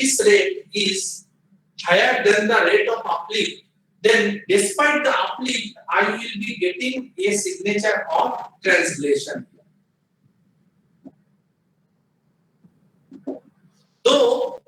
this rate is higher than the rate of uplift, then despite the uplift, I will be getting a signature of translation. Though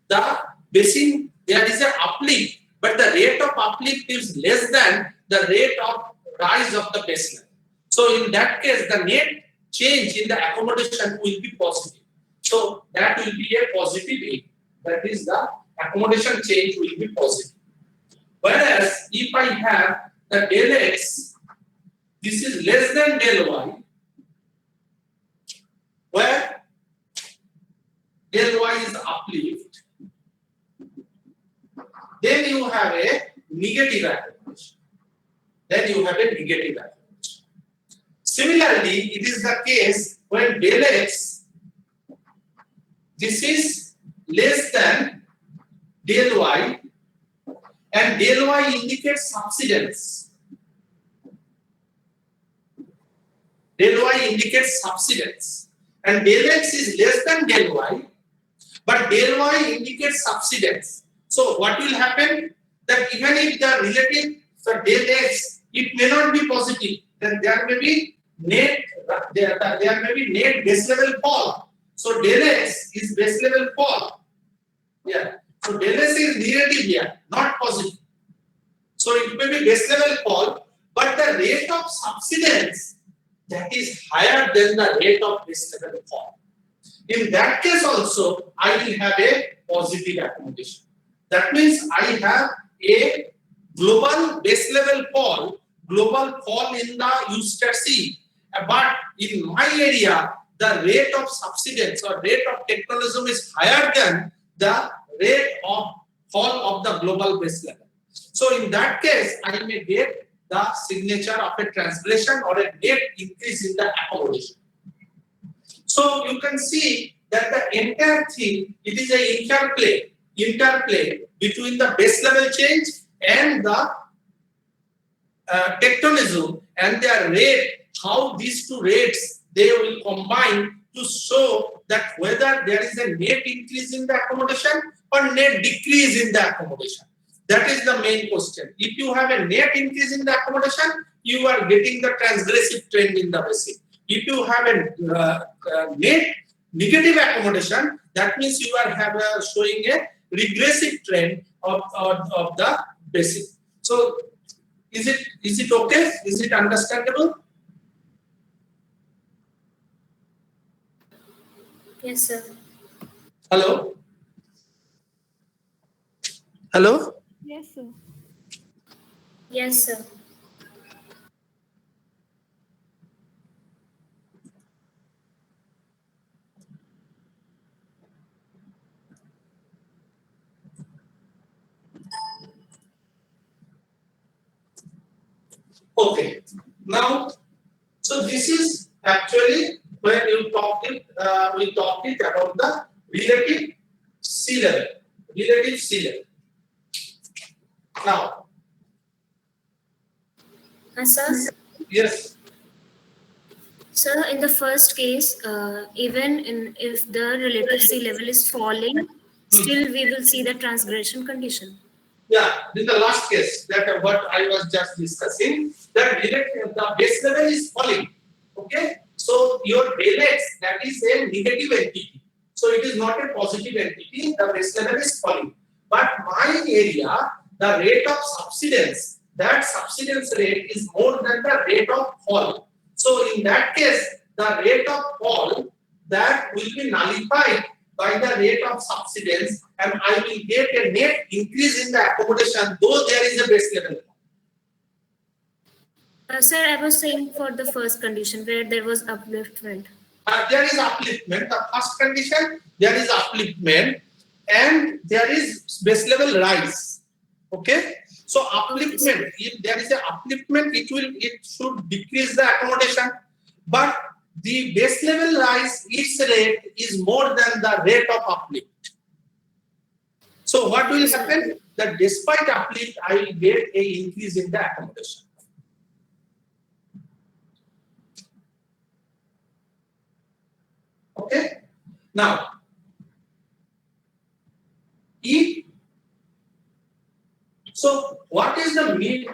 the basin there is an uplift, but the rate of uplift is less than the rate of rise of the baseline. So in that case, the net change in the accommodation will be positive. So that will be a positive A. That is the accommodation change will be positive. Whereas if I have the del X, this is less than del Y, where del Y is uplift, then you have a negative accommodation. Similarly, it is the case when del X, this is less than del Y, and del Y indicates subsidence. Del Y indicates subsidence, and del X is less than del Y, but del Y indicates subsidence. So what will happen? That even if the relative for del X, it may not be positive, then there may be net base level fall. So del X is base level fall. Yeah. So del S is negative here, not positive. So it may be base level fall, but the rate of subsidence that is higher than the rate of base level fall. In that case also, I will have a positive accommodation. That means I have a global base level fall, global fall in the U-C, but in my area, the rate of subsidence or rate of technolism is higher than the rate of fall of the global base level. So in that case, I may get the signature of a translation or a net increase in the accommodation. So you can see that the entire thing, it is a interplay between the base level change and the tectonism and their rate, how these two rates they will combine to show that whether there is a net increase in the accommodation or net decrease in the accommodation. That is the main question. If you have a net increase in the accommodation, you are getting the transgressive trend in the basin. If you have a net negative accommodation, that means you are showing a regressive trend of the basin. So is it okay? Is it understandable? Yes, sir. Hello? Hello? Yes, sir. Yes, sir. Okay. Now, so this is actually when we talked it about the relative sea level. Relative sea level. Now, Sir? yes. Sir, in the first case, even if the relative sea level is falling, still we will see the transgression condition. Yeah, in the last case, that what I was just discussing, that the base level is falling. Okay, so your del X, that is a negative entity. So it is not a positive entity. The base level is falling. But my area, the rate of subsidence, that subsidence rate is more than the rate of fall. So in that case, the rate of fall that will be nullified by the rate of subsidence, and I will get a net increase in the accommodation, though there is a base level. Sir, I was saying for the first condition where there was upliftment. There is upliftment. The first condition, there is upliftment, and there is base level rise. Okay. So upliftment, if there is a upliftment, it should decrease the accommodation, but the base level rise, its rate is more than the rate of uplift. So what will happen? That despite uplift, I will get a increase in the accommodation. Okay. Now, E. So what is the meaning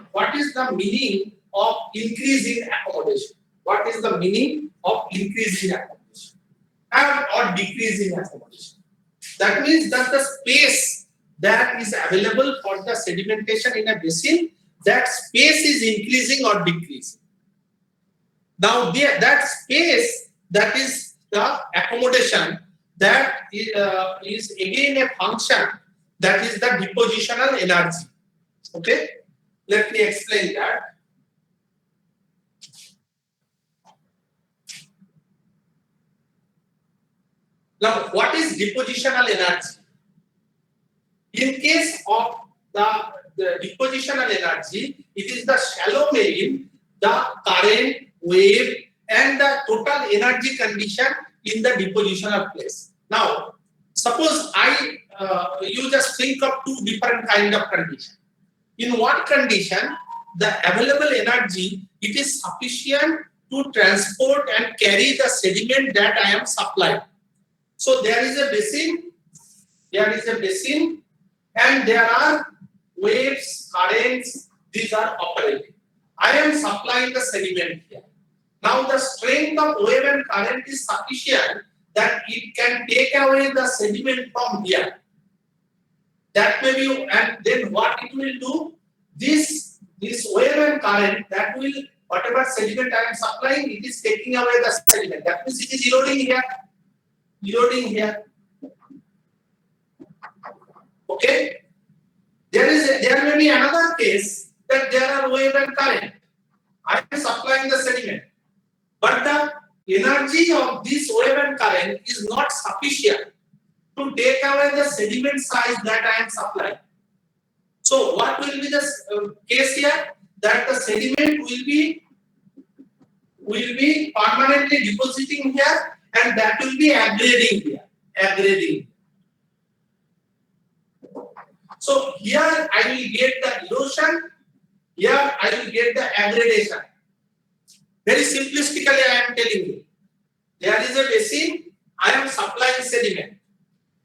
of increase in accommodation? What is the meaning of increase in accommodation or decrease in accommodation? That means that the space that is available for the sedimentation in a basin, that space is increasing or decreasing. Now that space, that is the accommodation, that is again a function, that is the depositional energy. Okay, let me explain that. Now, what is depositional energy? In case of the depositional energy, it is the shallow marine, the current, wave, and the total energy condition in the depositional place. Now, suppose you just think of two different kind of conditions. In one condition, the available energy, it is sufficient to transport and carry the sediment that I am supplying. So there is a basin, and there are waves, currents, these are operating. I am supplying the sediment here. Now the strength of wave and current is sufficient that it can take away the sediment from here. That may be, and then what it will do? This wave and current, that will, whatever sediment I am supplying, it is taking away the sediment. That means it is eroding here. Okay. There may be another case that there are wave and current. I am supplying the sediment, but the energy of this wave and current is not sufficient to take away the sediment size that I am supplying. So what will be the case here? That the sediment will be permanently depositing here, and that will be aggrading. So here I will get the erosion, here I will get the aggradation. Very simplistically I am telling you. There is a basin, I am supplying sediment.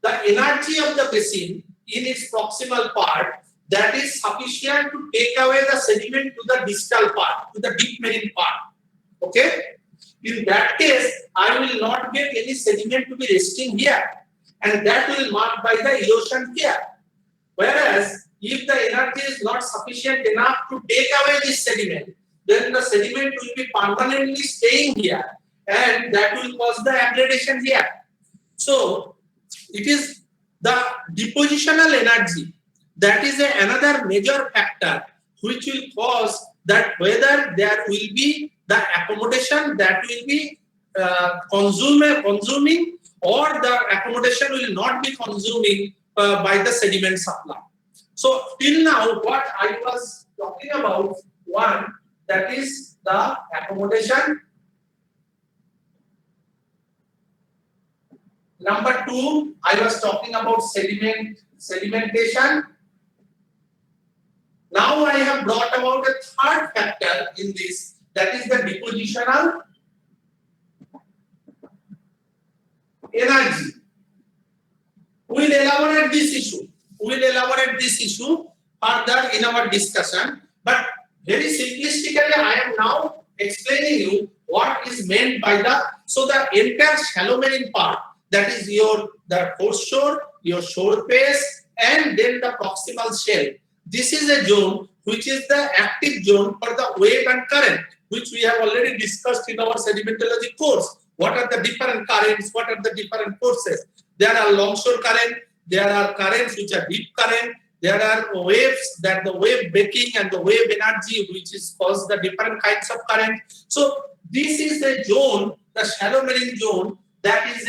The energy of the basin in its proximal part, that is sufficient to take away the sediment to the distal part, to the deep marine part. Okay? In that case, I will not get any sediment to be resting here, and that will mark by the erosion here. Whereas, if the energy is not sufficient enough to take away this sediment, then the sediment will be permanently staying here, and that will cause the aggradation here. So, it is the depositional energy, that is another major factor which will cause that whether there will be the accommodation that will be consuming, or the accommodation will not be consuming by the sediment supply. So till now what I was talking about, one, that is the accommodation. Number two, I was talking about sedimentation. Now I have brought about a third factor in this, that is the depositional energy. We will elaborate this issue further in our discussion, but very simplistically I am now explaining you what is meant by the entire shallow marine part, that is the foreshore, your shore face, and then the proximal shell. This is a zone which is the active zone for the wave and current, which we have already discussed in our sedimentology course. What are the different currents? What are the different forces? There are longshore current, there are currents which are deep current, there are waves, that the wave breaking and the wave energy which is caused the different kinds of current. So this is a zone, the shallow marine zone, that is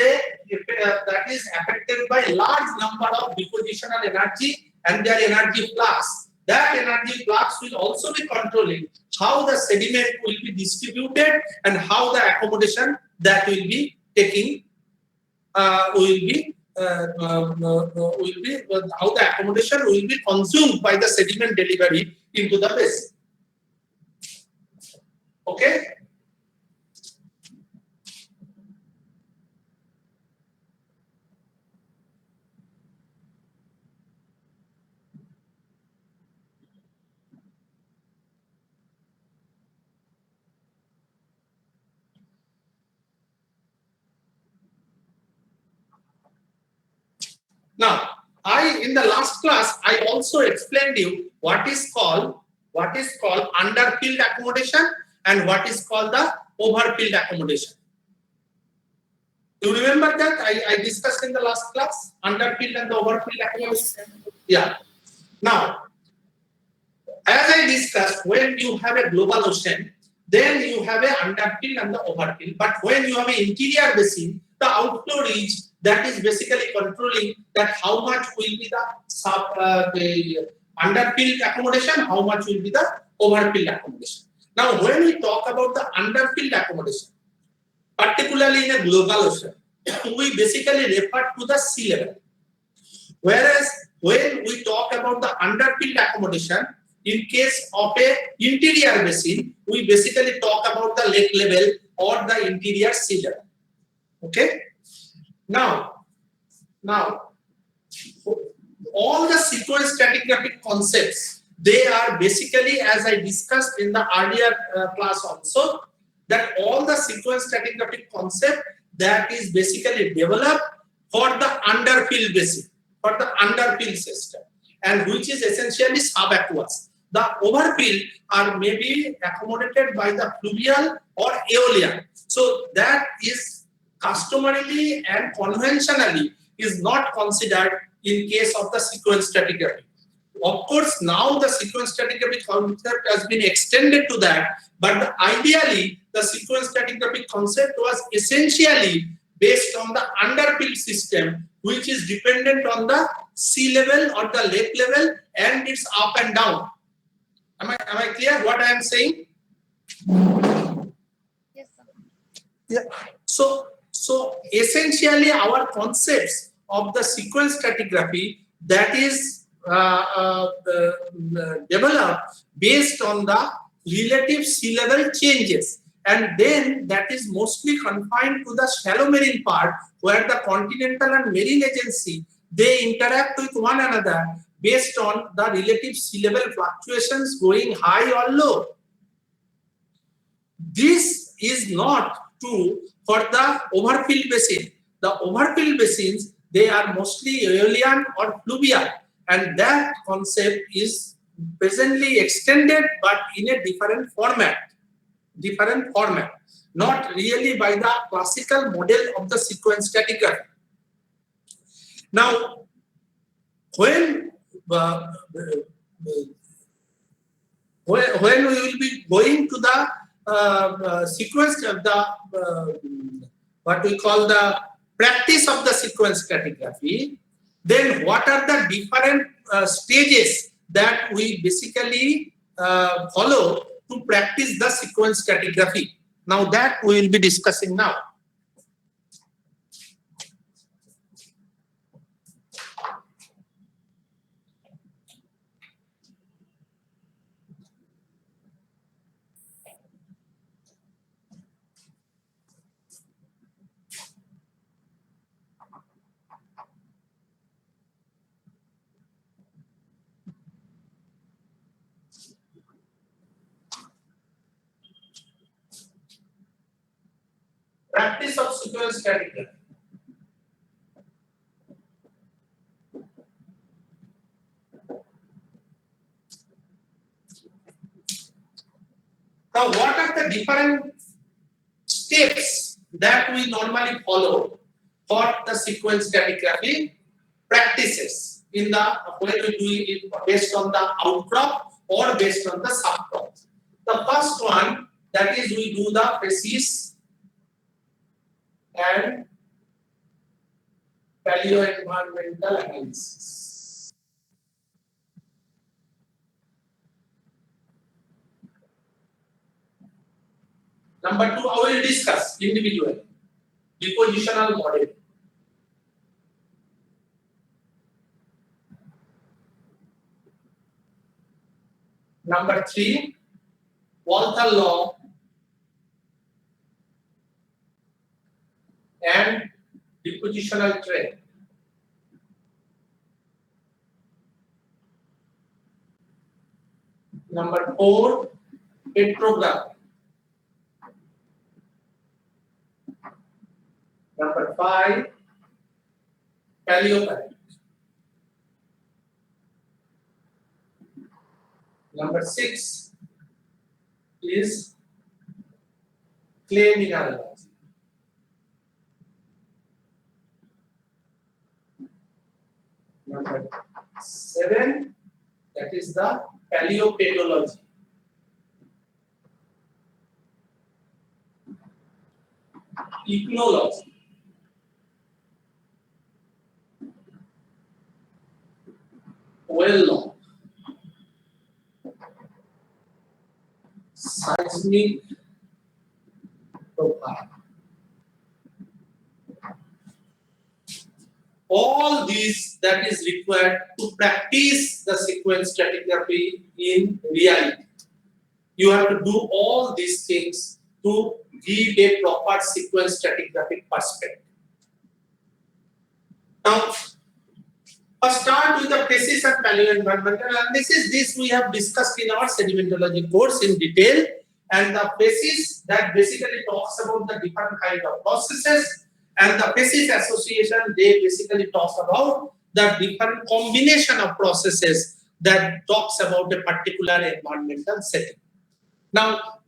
affected by large number of depositional energy and their energy flux. That energy flux will also be controlling how the sediment will be distributed and how the accommodation that will be taking how the accommodation will be consumed by the sediment delivery into the basin. Okay. Now, in the last class, I also explained you what is called underfilled accommodation and what is called the overfilled accommodation. You remember that I discussed in the last class underfilled and the overfilled accommodation? Yes, sir. Yeah. Now, as I discussed, when you have a global ocean, then you have a underfill and the overfill. But when you have an interior basin, the outflow ridge that is basically controlling that how much will be the underfilled accommodation, how much will be the overfilled accommodation. Now, when we talk about the underfilled accommodation, particularly in a global ocean, we basically refer to the sea level. Whereas when we talk about the underfilled accommodation, in case of a interior basin, we basically talk about the lake level or the interior sea level. Okay. Now, all the sequence stratigraphic concepts, they are basically, as I discussed in the earlier class also, that all the sequence stratigraphic concept that is basically developed for the underfill basin, for the underfill system, and which is essentially subaqueous. The overfill are maybe accommodated by the fluvial or aeolian. So that is customarily and conventionally is not considered in case of the sequence stratigraphy. Of course, now the sequence stratigraphic concept has been extended to that, but ideally the sequence stratigraphic concept was essentially based on the underfill system, which is dependent on the sea level or the lake level, and it's up and down. Am I clear what I am saying? Yes, sir. Yeah. So essentially our concepts of the sequence stratigraphy that is developed based on the relative sea level changes, and then that is mostly confined to the shallow marine part where the continental and marine agency they interact with one another based on the relative sea level fluctuations going high or low. This is not true for the overfill basin. The overfill basins, they are mostly aeolian or fluvial, and that concept is presently extended but in a different format, not really by the classical model of the sequence stratigraphy. Now, when we will be going to the sequence of the what we call the practice of the sequence stratigraphy, then what are the different stages that we basically follow to practice the sequence stratigraphy? Now that we will be discussing now. Practice of sequence stratigraphy. Now, what are the different steps that we normally follow for the sequence stratigraphy practices in the when we do it based on the outcrop or based on the subcrop? The first one, that is, we do the facies and paleo-environmental analysis. Number two, I will discuss individual depositional model. Number three, Walther law and depositional trend. Number four, petrography. Number five, paleoclimate. Number 6 is clay mineralogy. Number 7, that is the paleopedology. Ethnology. Well known. Seismic profile. All these that is required to practice the sequence stratigraphy in reality. You have to do all these things to give a proper sequence stratigraphic perspective. Now, first start with the facies and paleoenvironmental analysis. This we have discussed in our sedimentology course in detail. And the facies that basically talks about the different kind of processes, and the facies association, they basically talks about the different combination of processes that talks about a particular environmental setting. Now,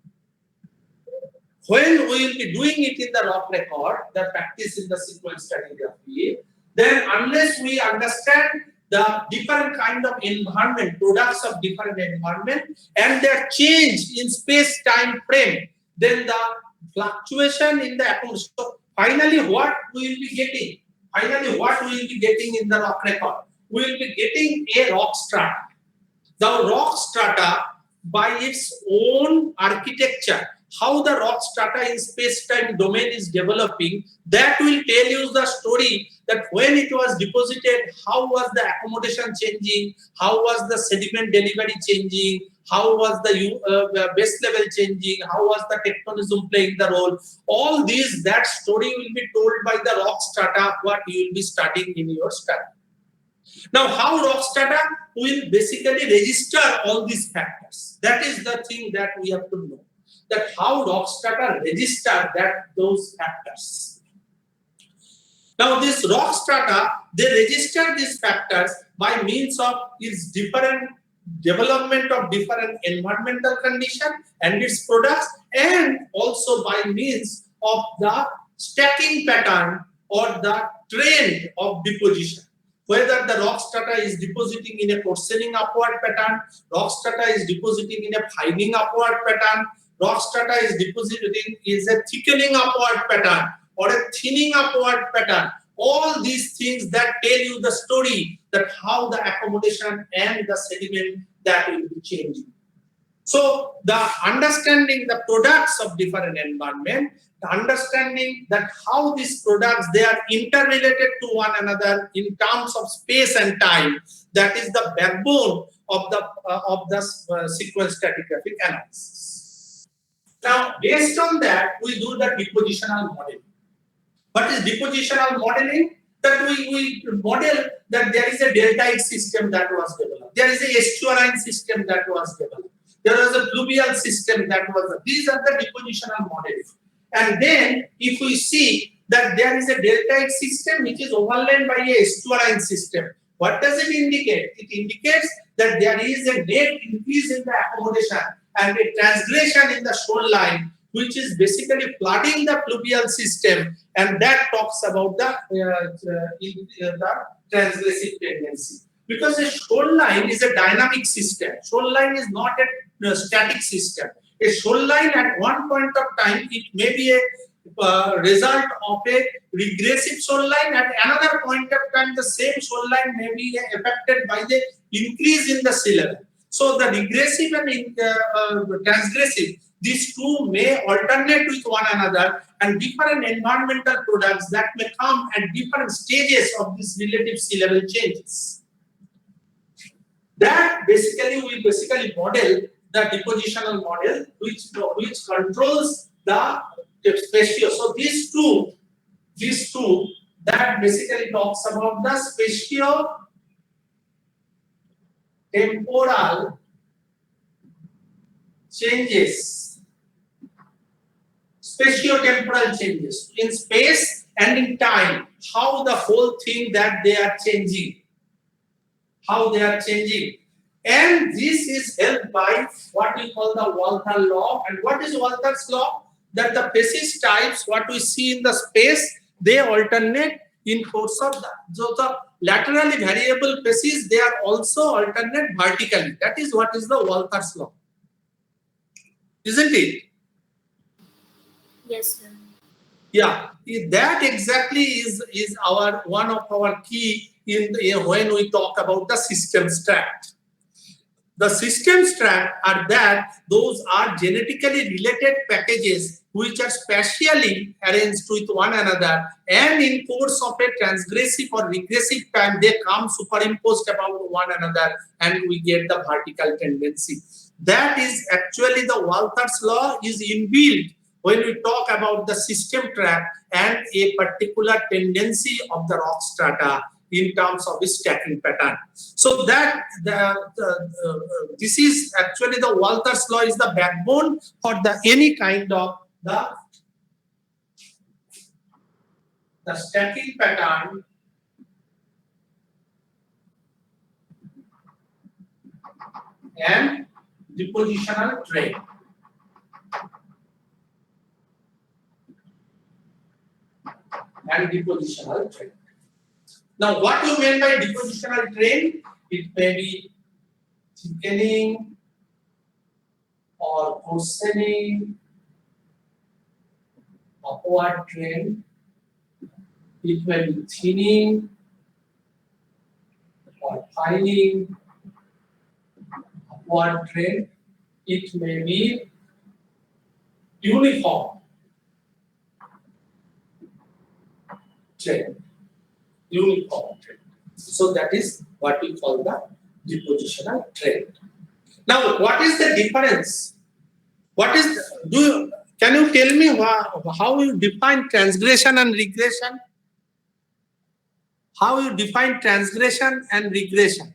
when we will be doing it in the rock record, the practice in the sequence stratigraphy, then unless we understand the different kind of environment, products of different environment, and their change in space-time frame, then the fluctuation in the accommodation. So finally, what we will be getting? Finally, what we will be getting in the rock record? We will be getting a rock strata. The rock strata, by its own architecture, how the rock strata in space-time domain is developing, that will tell you the story that when it was deposited, how was the accommodation changing, how was the sediment delivery changing, how was the base level changing, how was the tectonism playing the role. All these, that story will be told by the rock strata, what you will be studying in your study. Now, how rock strata will basically register all these factors. That is the thing that we have to know. That how rock strata register those factors. Now, this rock strata, they register these factors by means of its different development of different environmental condition and its products, and also by means of the stacking pattern or the trend of deposition. Whether the rock strata is depositing in a coarsening upward pattern, rock strata is depositing in a fining upward pattern, rock strata is depositing is a thickening upward pattern or a thinning upward pattern. All these things that tell you the story that how the accommodation and the sediment that will be changing. So the understanding the products of different environment, the understanding that how these products they are interrelated to one another in terms of space and time, that is the backbone of the sequence stratigraphic analysis. Now, based on that, we do the depositional modeling. What is depositional modeling? That we model that there is a deltaic system that was developed. There is a estuarine system that was developed. There was a fluvial system that was. These are the depositional models. And then, if we see that there is a deltaic system which is overlain by a estuarine system, what does it indicate? It indicates that there is a net increase in the accommodation and a transgression in the shoreline, which is basically flooding the fluvial system, and that talks about the transgressive tendency. Because a shoreline is a dynamic system. Shoreline is not a static system. A shoreline at one point of time, it may be a result of a regressive shoreline. At another point of time, the same shoreline may be affected by the increase in the sea level. So the regressive and transgressive, these two may alternate with one another, and different environmental products that may come at different stages of this relative sea level changes. That basically we model the depositional model which controls the spatio. So these two that basically talks about the spatio-temporal changes. Spatio-temporal changes in space and in time. How the whole thing that they are changing. How they are changing. And this is helped by what we call the Walther law. And what is Walther's law? That the facies types, what we see in the space, they alternate in course of that. So the laterally variable facies, they are also alternate vertically. That is what is the Walther's law. Isn't it? Yes, sir. Yeah, that exactly is our one of our key when we talk about the system strat. The system strat are that those are genetically related packages which are spatially arranged with one another, and in course of a transgressive or regressive time they come superimposed about one another and we get the vertical tendency. That is actually the Walther's law is inbuilt when we talk about the system trap and a particular tendency of the rock strata in terms of the stacking pattern. So that this is actually the Walther's law is the backbone for the any kind of the stacking pattern and depositional trend. And depositional trend. Now, what you mean by depositional trend? It may be thickening or coarsening, upward trend. It may be thinning or fining, upward trend. It may be uniform trend. Uniform trend. So that is what we call the depositional trend. Now, what is the difference? What is can you tell me how you define transgression and regression? How you define transgression and regression?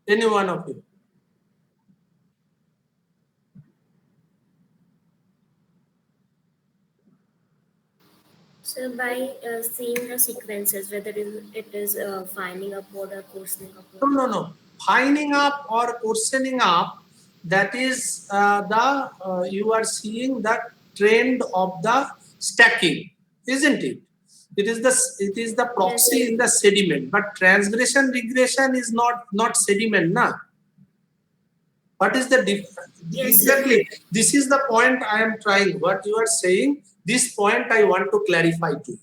Any one of you? So by seeing the sequences, whether it is finding upward or coarsening upward. No. Fining up or coarsening up, that is you are seeing the trend of the stacking, isn't it? It is the proxy Yes. in the sediment, but transgression regression is not sediment, na. What is the difference? Yes, Exactly. This is the point I am trying. What you are saying, this point I want to clarify to you.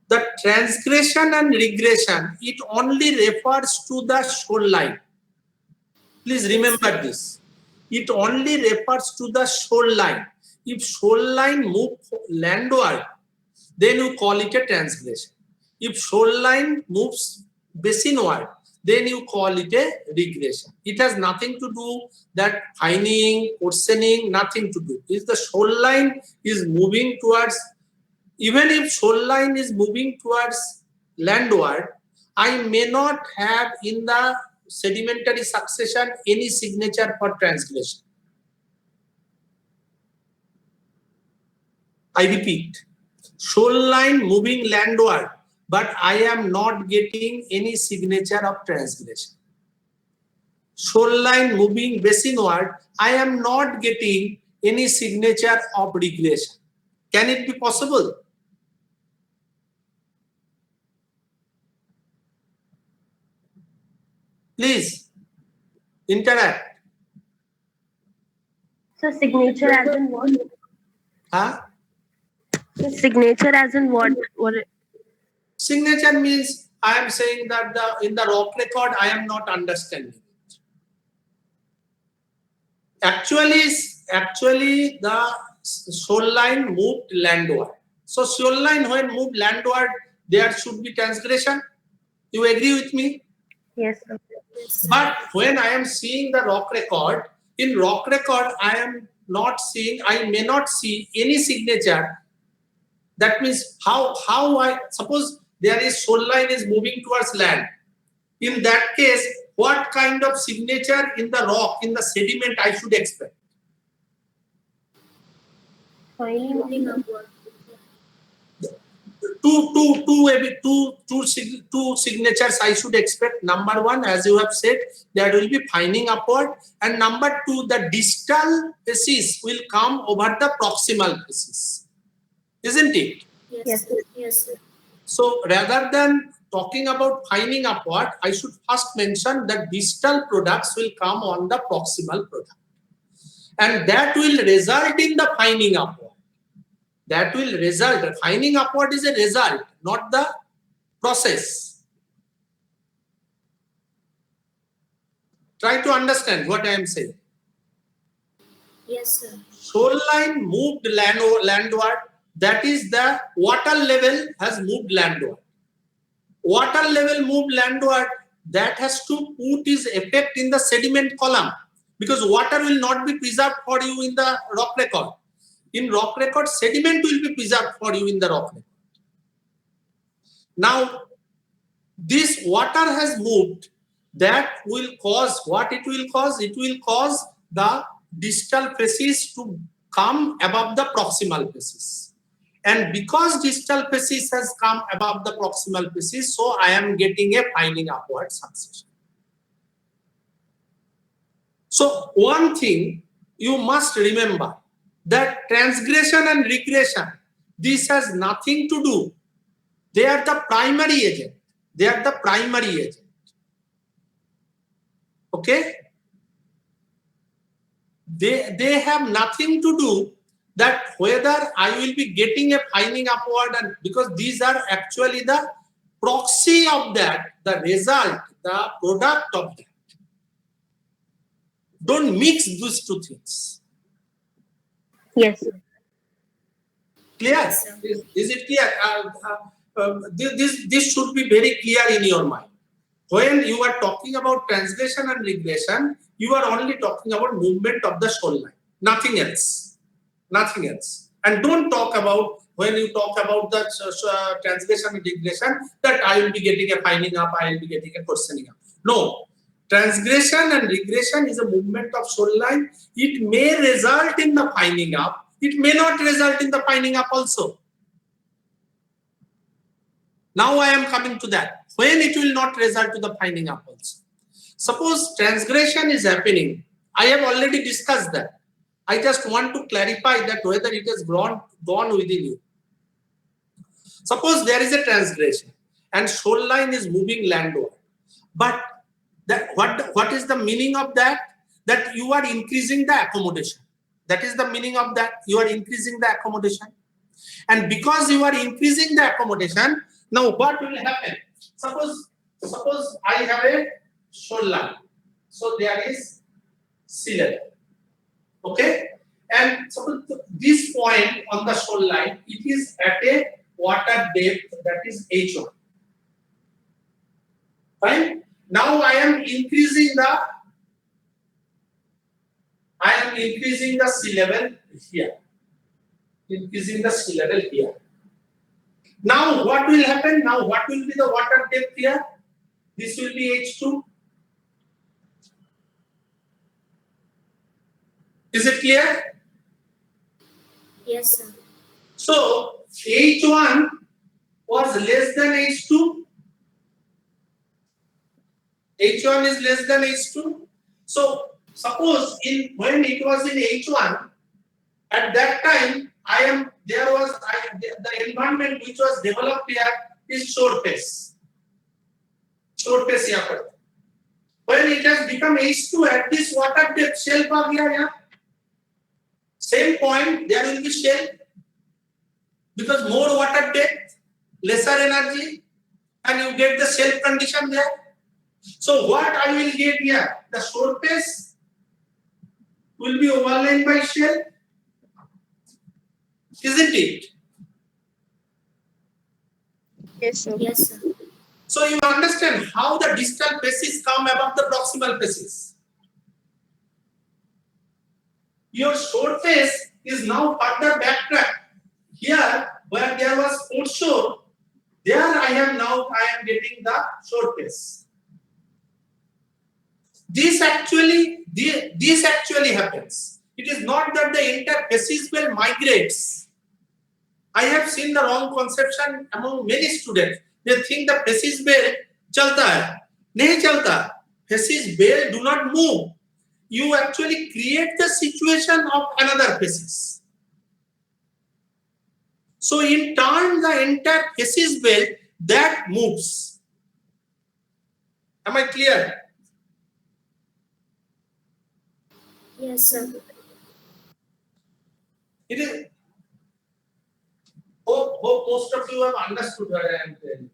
The transgression and regression, it only refers to the shoreline. Please remember this. It only refers to the shoreline. If shoreline moves landward, then you call it a transgression. If shoreline moves basinward, then you call it a regression. It has nothing to do that fining, coarsening, nothing to do. If the shoreline is moving towards, even if shoreline is moving towards landward, I may not have in the sedimentary succession any signature for transgression. I repeat, shoreline moving landward, but I am not getting any signature of transgression. Shoreline moving basinward, I am not getting any signature of regression. Can it be possible? Please interact. So signature as in what? Huh? So signature as in what? Signature means I am saying that in the rock record I am not understanding it. Actually the shoreline moved landward. So shoreline when moved landward, there should be transgression. You agree with me? Yes, sir. Yes. But when I am seeing the rock record, in rock record I may not see any signature. That means how I suppose there is shoreline is moving towards land. In that case, what kind of signature in the rock, in the sediment I should expect? Fining Moving upward. two signatures I should expect. Number one, as you have said, there will be fining upward, and number two, the distal facies will come over the proximal facies, isn't it? Yes. Yes, sir. So rather than talking about fining upward, I should first mention that distal products will come on the proximal product, and that will result in the fining upward. That will result. Fining upward is a result, not the process. Try to understand what I am saying. Yes, sir. Shoreline moved landward. That is, the water level has moved landward. Water level moved landward. That has to put its effect in the sediment column, because water will not be preserved for you in the rock record. In rock record, sediment will be preserved for you in the rock record. Now, this water has moved. That will cause what it will cause? It will cause the distal facies to come above the proximal facies. And because distal facies has come above the proximal facies, so I am getting a fining upward succession. So one thing you must remember, that transgression and regression, this has nothing to do. They are the primary agent. They are the primary agent. Okay? They have nothing to do that whether I will be getting a fining upward, and because these are actually the proxy of that, the result, the product of that. Don't mix these two things. Yes. Clear? Yes, sir. Is it clear? This should be very clear in your mind. When you are talking about transgression and regression, you are only talking about movement of the shoreline, nothing else. Nothing else. And don't talk about, when you talk about the transgression and regression, that I will be getting a fining up, I will be getting a questioning up. No. Transgression and regression is a movement of shoreline. It may result in the fining up. It may not result in the fining up also. Now I am coming to that. When it will not result to the fining up also. Suppose transgression is happening. I have already discussed that. I just want to clarify that whether it has gone within you. Suppose there is a transgression and shoreline is moving landward. But what is the meaning of that? That you are increasing the accommodation. That is the meaning of that. You are increasing the accommodation. And because you are increasing the accommodation, now what will happen? Suppose I have a shoreline. So there is sea level. Okay? And suppose this point on the shoreline, it is at a water depth that is H1. Fine? Now I am increasing the sea level here. Increasing the sea level here. Now what will happen? Now what will be the water depth here? This will be H2. Is it clear? Yes, sir. So H1 was less than H2. H1 is less than H2. So suppose when it was in H1, at that time the environment which was developed here is shore face. Shore face here. When it has become H2 at this water depth, shell pa gaya here. Same point, there will be shell, because more water depth, lesser energy, and you get the shell condition there. So what I will get here? The shore face will be overlain by shell, isn't it? Yes, sir. Yes, sir. So you understand how the distal facies come above the proximal facies. Your shore face is now further backtracked. Here, where there was foreshore, there I am getting the shore face. This actually happens. It is not that the entire facies well migrates. I have seen the wrong conception among many students. They think the facies belt chalta hai. Nahi chalta. Facies belt do not move. You actually create the situation of another facies. So in turn, the entire facies belt that moves. Am I clear? Yes, sir. It is. Hope most of you have understood what I am telling.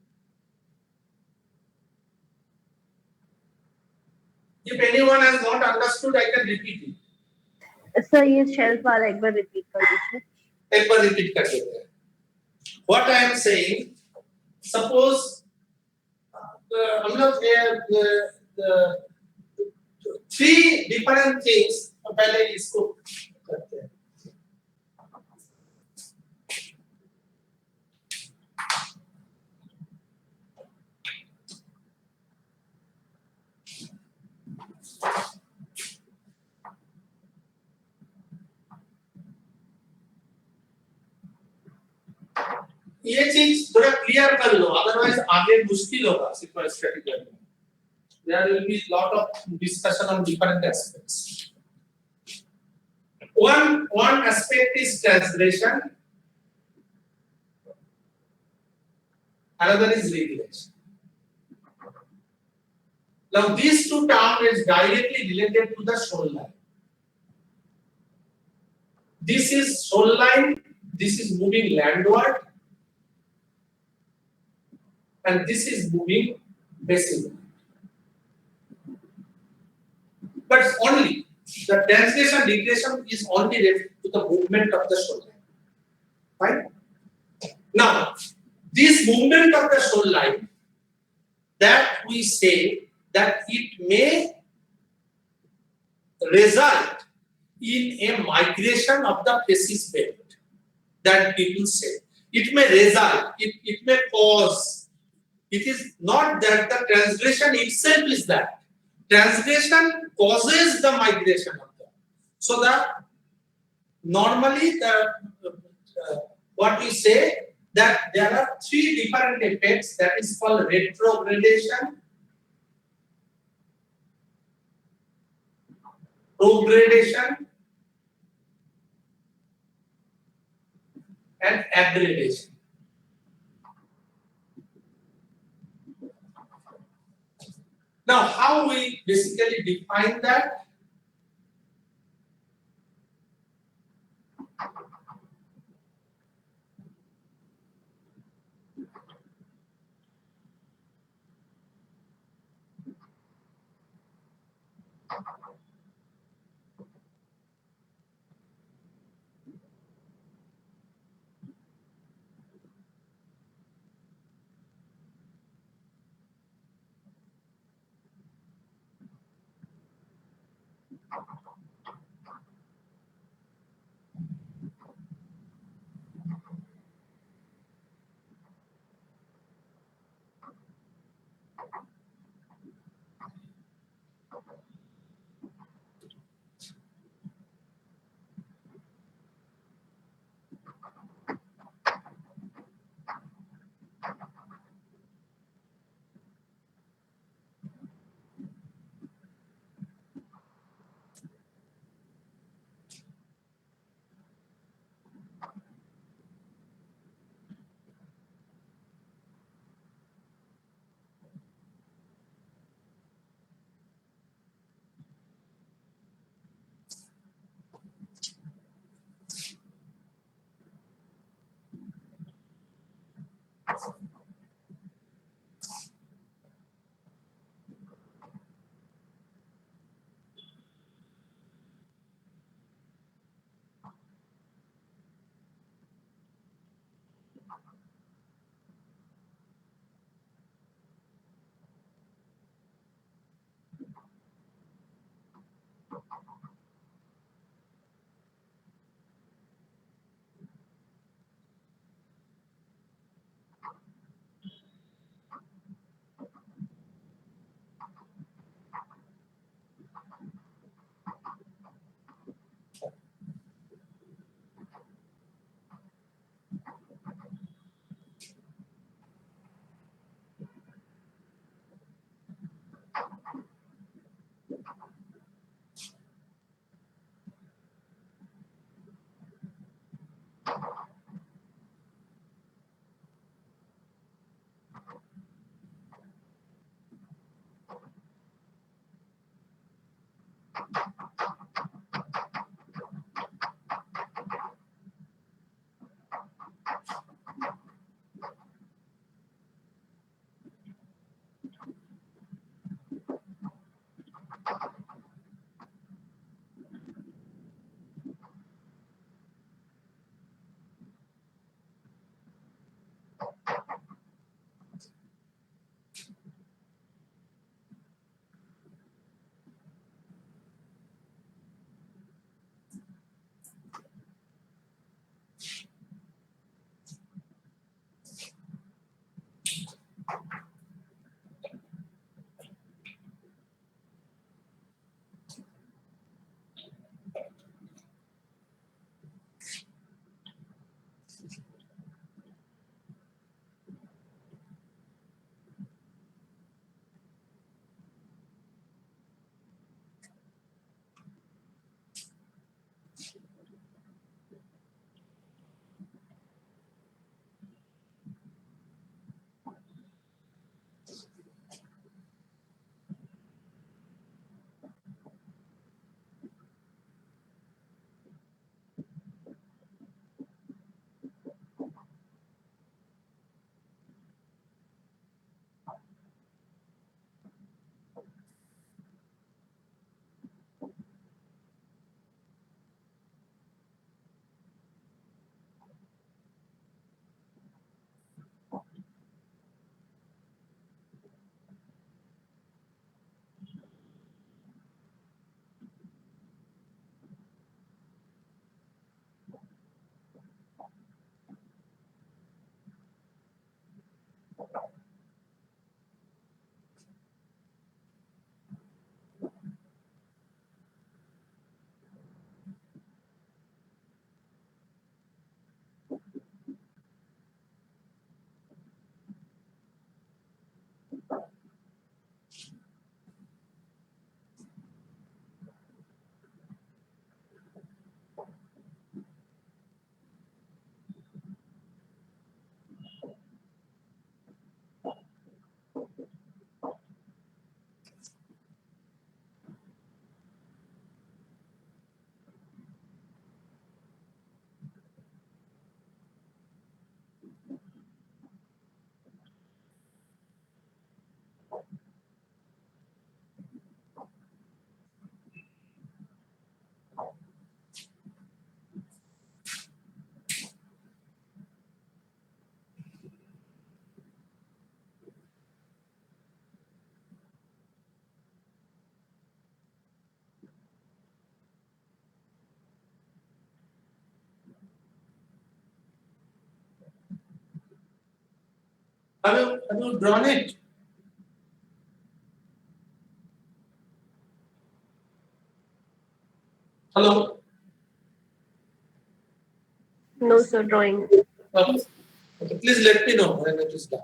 If anyone has not understood, I can repeat it. Sir ये shelf वाला एक बार repeat कर दीजिए. एक बार repeat कर देते हैं. What I am saying, suppose हम लोग three different things. पहले इसको करते हैं. ये चीज थोड़ा क्लियर कर लो, अदरवाइज आगे मुश्किल होगा सीक्वेंस स्टडी करने में. There will be lot of discussion on different aspects. One aspect is translation, another is regulation. Now these two terms is directly related to the shoreline. This is shoreline, this is moving landward, and this is moving basin. But only the translation regression is only related to the movement of the shoreline. Right? Now, this movement of the shoreline, that we say that it may result in a migration of the facies belt. That people say. It may result, it may cause. It is not that the translation itself is that. Translation causes the migration of them. So that normally what we say that there are three different effects, that is called retrogradation, progradation, and aggradation. Now, how we basically define that? Have you drawn it? Hello? No, sir, drawing. Okay. Okay. Please let me know when it is done.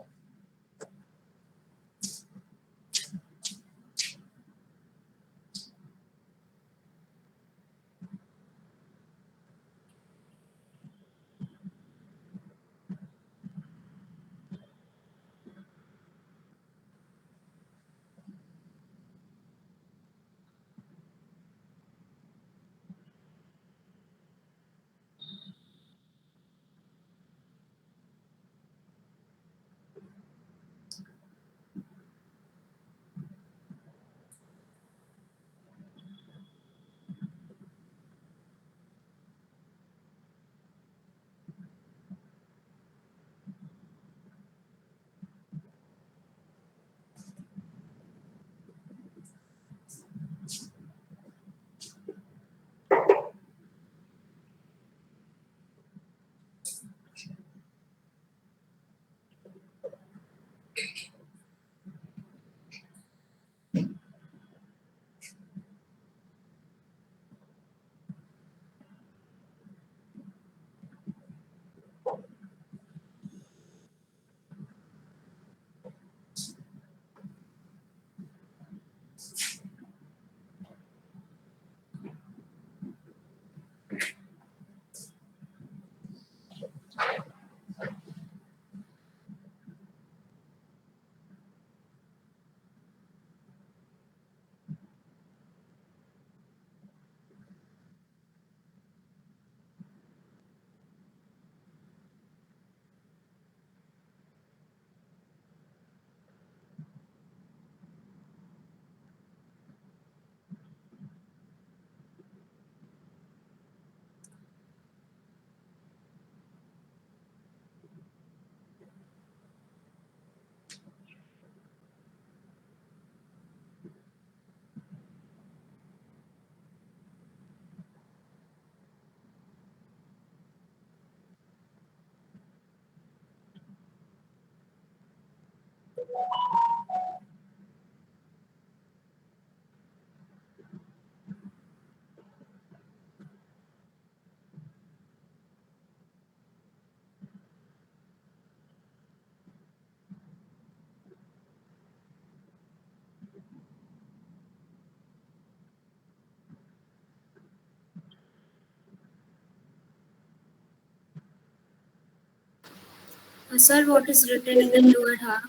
Sir, what is written in the lower half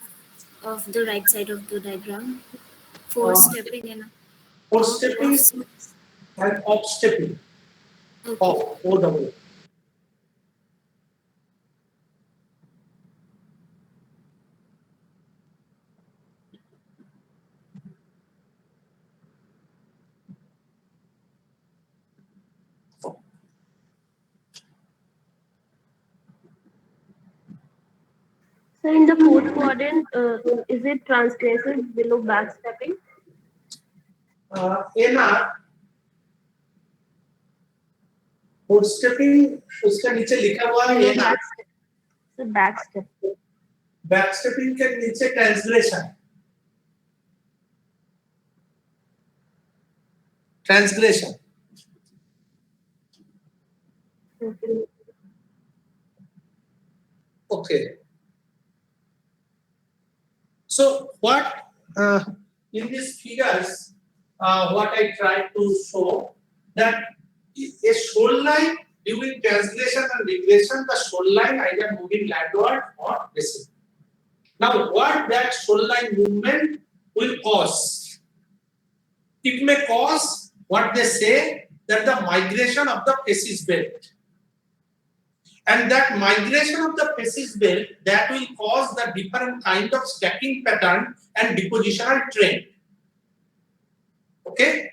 of the right side of the diagram? For stepping in. For Of- stepping of- and off stepping. Okay. Off. O-double. So in the fourth quadrant, is it transgressive below backstepping? NR foot stepping उसका नीचे लिखा हुआ है NR. So backstep. Back stepping के नीचे transgression. Transgression. Okay. Okay. So what in these figures, what I tried to show that a shoreline during translation and regression, the shoreline either moving landward or facing. Now, what that shoreline movement will cause? It may cause what they say that the migration of the facies belt. And that migration of the facies belt that will cause the different kind of stacking pattern and depositional trend. Okay.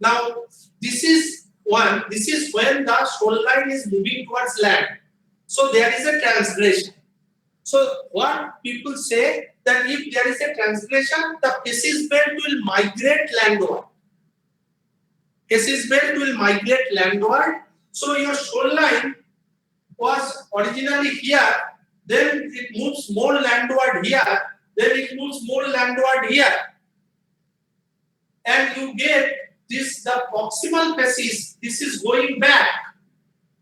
Now this is one. This is when the shoreline is moving towards land. So there is a transgression. So what people say that if there is a transgression, the facies belt will migrate landward. Facies belt will migrate landward. So your shoreline was originally here, then it moves more landward here, then it moves more landward here. And you get this, the proximal facies, this is going back.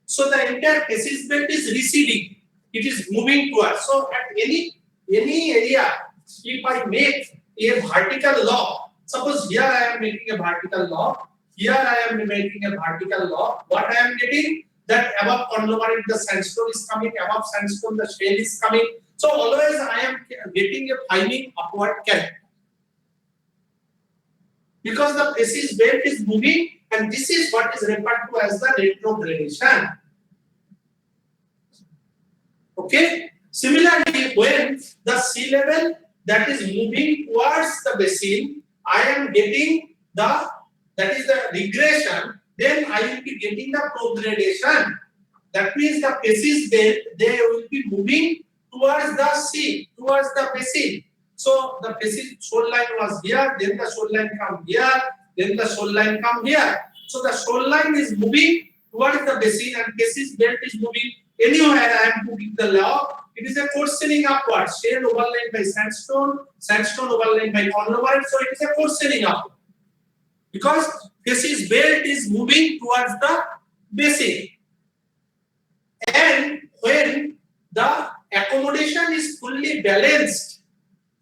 So the entire facies belt is receding. It is moving towards. So at any area, if I make a vertical log, suppose here I am making a vertical log, here I am making a vertical log, what I am getting? That above conglomerate the sandstone is coming, above sandstone the shale is coming. So always I am getting a fining upward character. Because the facies belt is moving, and this is what is referred to as the retrogradation. Okay. Similarly, when the sea level that is moving towards the basin, I am getting the, that is the regression, then I will be getting the progradation. That means the facies belt, they will be moving towards the sea, towards the basin. So the facies shoreline was here, then the shoreline come here, then the shoreline come here. So the shoreline is moving towards the basin and facies belt is moving anywhere. I am putting the log. It is a coarsening upwards. Shale overlain by sandstone, sandstone overlain by conglomerate. So it is a coarsening upward. Because facies belt is moving towards the basin. And when the accommodation is fully balanced,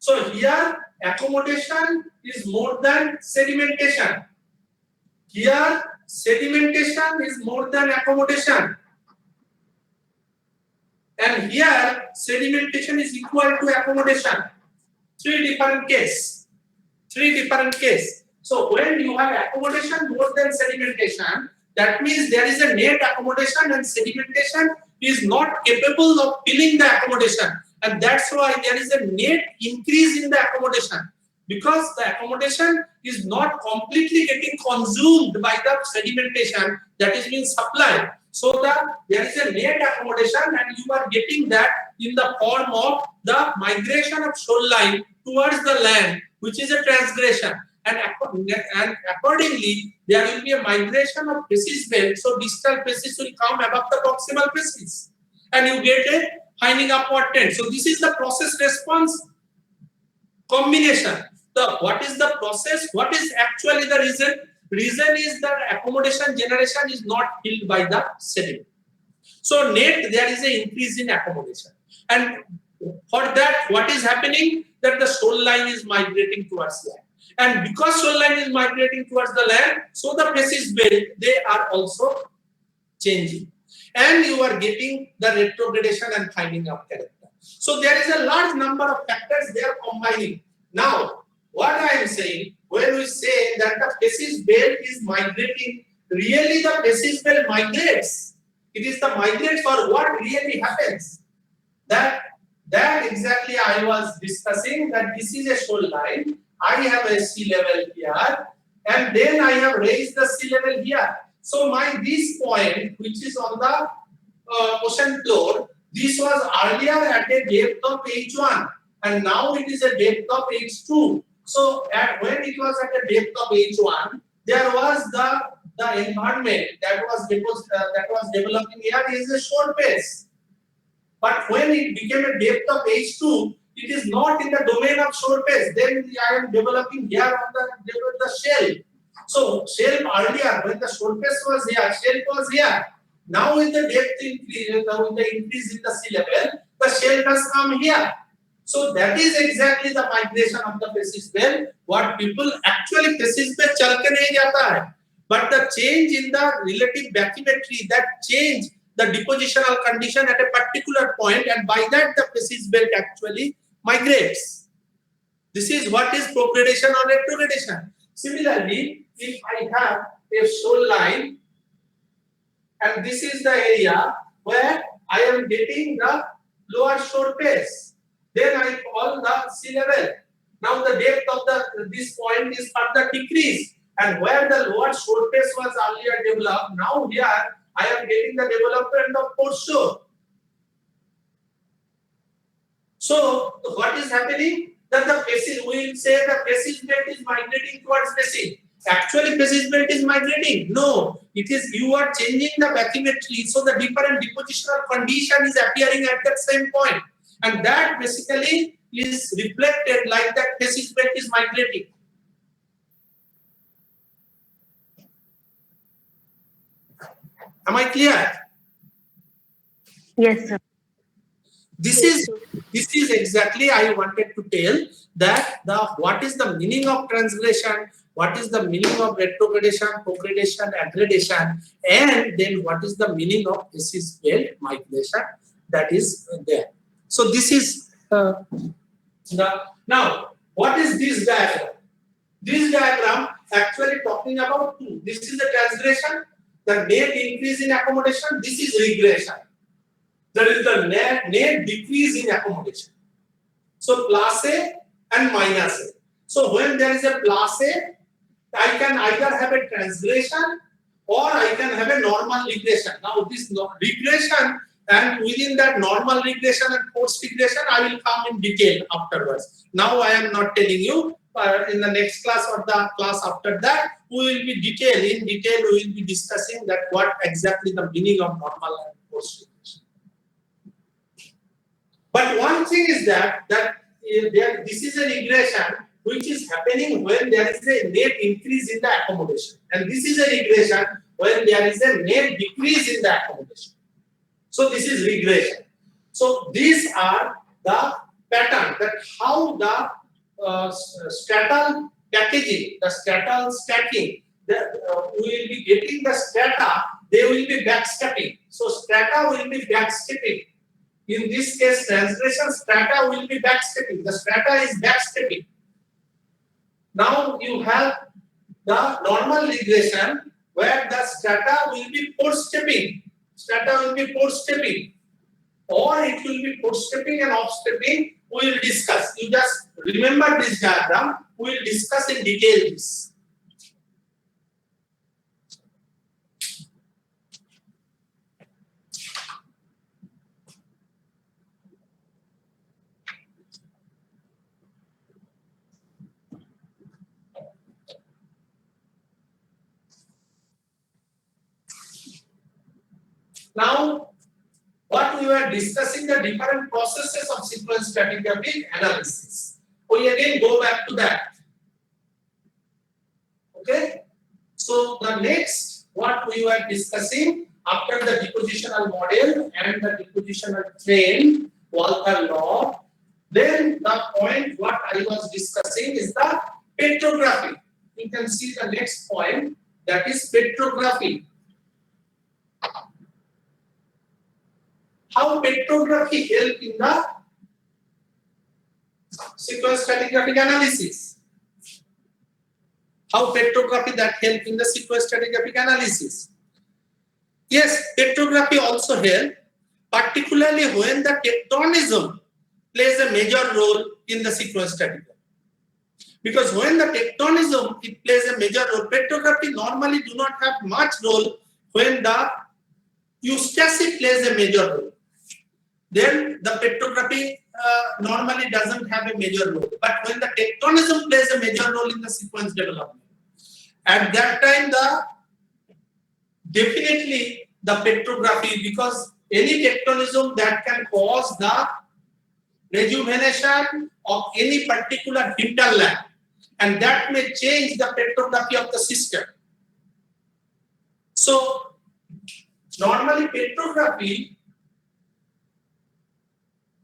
so here accommodation is more than sedimentation. Here sedimentation is more than accommodation. And here sedimentation is equal to accommodation. Three different cases. So when you have accommodation more than sedimentation, that means there is a net accommodation and sedimentation is not capable of filling the accommodation. And that's why there is a net increase in the accommodation. Because the accommodation is not completely getting consumed by the sedimentation that is being supplied. So there is a net accommodation and you are getting that in the form of the migration of shoreline towards the land, which is a transgression. And accordingly, there will be a migration of facies belt. So distal facies will come above the proximal facies. And you get a finding upward trend. So this is the process response combination. What is the process? What is actually the reason? Reason is that accommodation generation is not filled by the sediment. So net there is an increase in accommodation. And for that, what is happening? That the shoreline is migrating towards land. And because shoreline is migrating towards the land, so the facies belt, they are also changing. And you are getting the retrogradation and finding of character. So there is a large number of factors they are combining. Now, what I am saying, when we say that the facies belt is migrating, really the facies belt migrates. It is the migrate for what really happens. That exactly I was discussing, that this is a shoreline. I have a sea level here, and then I have raised the sea level here. So this point, which is on the ocean floor, this was earlier at a depth of H1, and now it is a depth of H2. So when it was at a depth of H1, there was the environment that was developing here is a shore face. But when it became a depth of H2, it is not in the domain of shore face. Then I am developing here on the shell. So shell earlier, when the shore face was here, shell was here. Now with the depth increase, with the increase in the sea level, the shell has come here. So that is exactly the migration of the facies belt. What people actually facies belt चल के नहीं जाता है. But the change in the relative bathymetry, that change the depositional condition at a particular point, and by that the facies belt actually migrates. This is what is progradation or retrogradation. Similarly, if I have a shoreline, and this is the area where I am getting the lower shore face, then I call the sea level. Now the depth of this point is further decreased, and where the lower shore face was earlier developed, now here I am getting the development of foreshore. So what is happening? That the facies, we will say the facies belt is migrating towards basin, actually physics belt is migrating. No, it is you are changing the bathymetry, so the different depositional condition is appearing at that same point, and that basically is reflected like that physics belt is migrating. Am I clear? Yes, sir. This is exactly I wanted to tell that what is the meaning of transgression, what is the meaning of retrogradation, progradation, aggradation, and then what is the meaning of physics belt migration that is there. So this is now what is this diagram? This diagram actually talking about two. This is the transgression, the net increase in accommodation. This is regression. There is the net decrease in accommodation. So plus A and minus A. So when there is a plus A, I can either have a transgression or I can have a normal regression. Now this regression, and within that normal regression and post regression, I will come in detail afterwards. Now I am not telling you. In the next class or the class after that, we will be in detail we will be discussing that what exactly the meaning of normal and post regression. But one thing is that this is a regression which is happening when there is a net increase in the accommodation, and this is a regression when there is a net decrease in the accommodation. So this is regression. So these are the pattern that how the stratal packaging, the stratal stacking, we will be getting the strata, they will be backstepping. So strata will be backstepping. In this case, transgression strata will be backstepping. The strata is backstepping. Now you have the normal regression where the strata will be forestepping. Strata will be forestepping, or it will be forestepping and offstepping. We will discuss. You just remember this diagram. We will discuss in detail this. Now, what we were discussing the different processes of sequence stratigraphic analysis. We again go back to that. Okay. So the next what we were discussing after the depositional model and the depositional trend, Walther law, then the point what I was discussing is the petrography. You can see the next point, that is petrography. How petrography help in the sequence stratigraphic analysis? How petrography that help in the sequence stratigraphic analysis? Yes, petrography also help, particularly when the tectonism plays a major role in the sequence stratigraphy. Because when the tectonism it plays a major role, petrography normally do not have much role. When the eustacy plays a major role, then the petrography normally doesn't have a major role. But when the tectonism plays a major role in the sequence development, at that time definitely the petrography, because any tectonism that can cause the rejuvenation of any particular hinterland, and that may change the petrography of the system. So normally petrography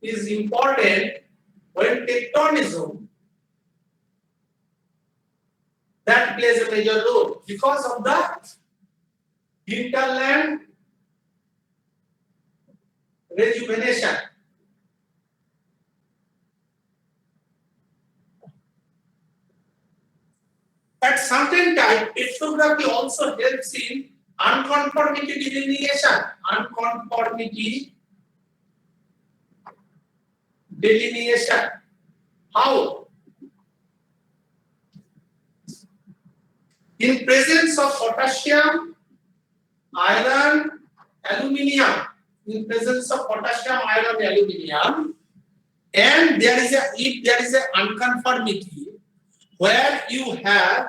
is important when tectonism that plays a major role because of the hinterland rejuvenation. At certain time, petrography also helps in unconformity delineation. Unconformity delineation. How? In presence of potassium, iron, aluminium. In presence of potassium, iron, aluminium, and if there is a unconformity where you have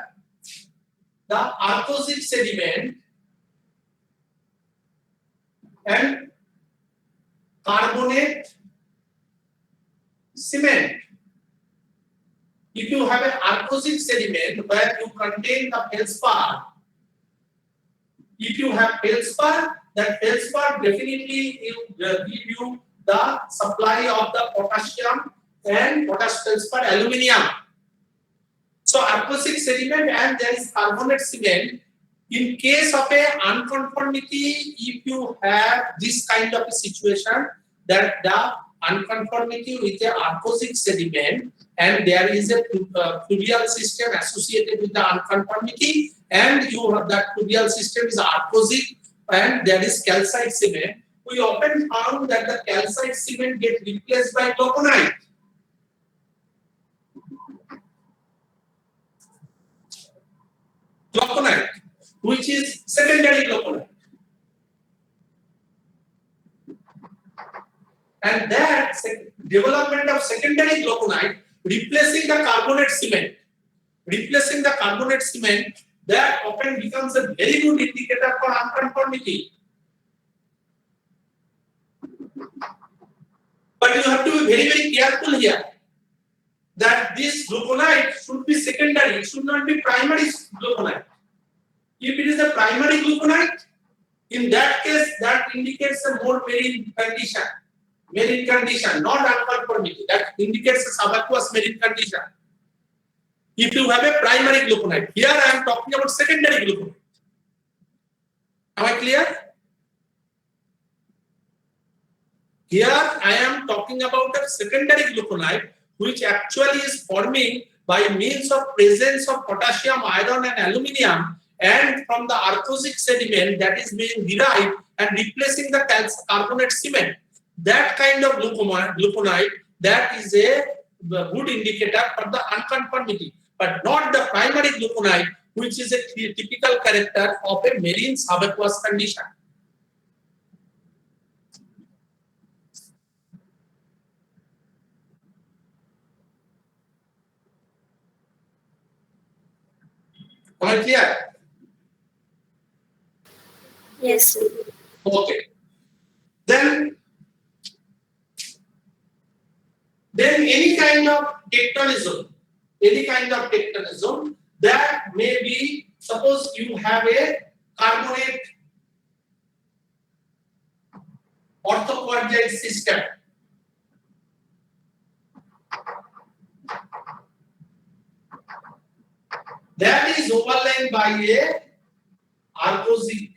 the arthosic sediment and carbonate cement. If you have an arthosic sediment where you contain the feldspar, if you have feldspar, that feldspar definitely will give you the supply of the potassium and potash feldspar aluminium. So arthosic sediment and there is carbonate cement. In case of a unconformity, if you have this kind of a situation that the unconformity with the arthosic sediment and there is a fluvial system associated with the unconformity and you have that fluvial system is arthosic and there is calcite cement, we often found that the calcite cement gets replaced by glauconite. Glauconite, which is secondary glauconite. And that development of secondary glauconite replacing the carbonate cement, that often becomes a very good indicator for unconformity. But you have to be very, very careful here that this glauconite should be secondary, it should not be primary glauconite. If it is a primary glauconite, in that case, that indicates a more marine condition, not unconformity. That indicates a subaqueous marine condition. If you have a primary glauconite, here I am talking about secondary glauconite. Am I clear? Here I am talking about a secondary glauconite, which actually is forming by means of presence of potassium, iron, and aluminium, and from the arthosic sediment that is being derived and replacing the carbonate cement. That kind of glauconite, that is a good indicator for the unconformity, but not the primary glauconite, which is a typical character of a marine subaqueous condition. Am I clear? Yes. Okay. Then any kind of tectonism that may be, suppose you have a carbonate orthoquartite system. That is overlain by a arthosic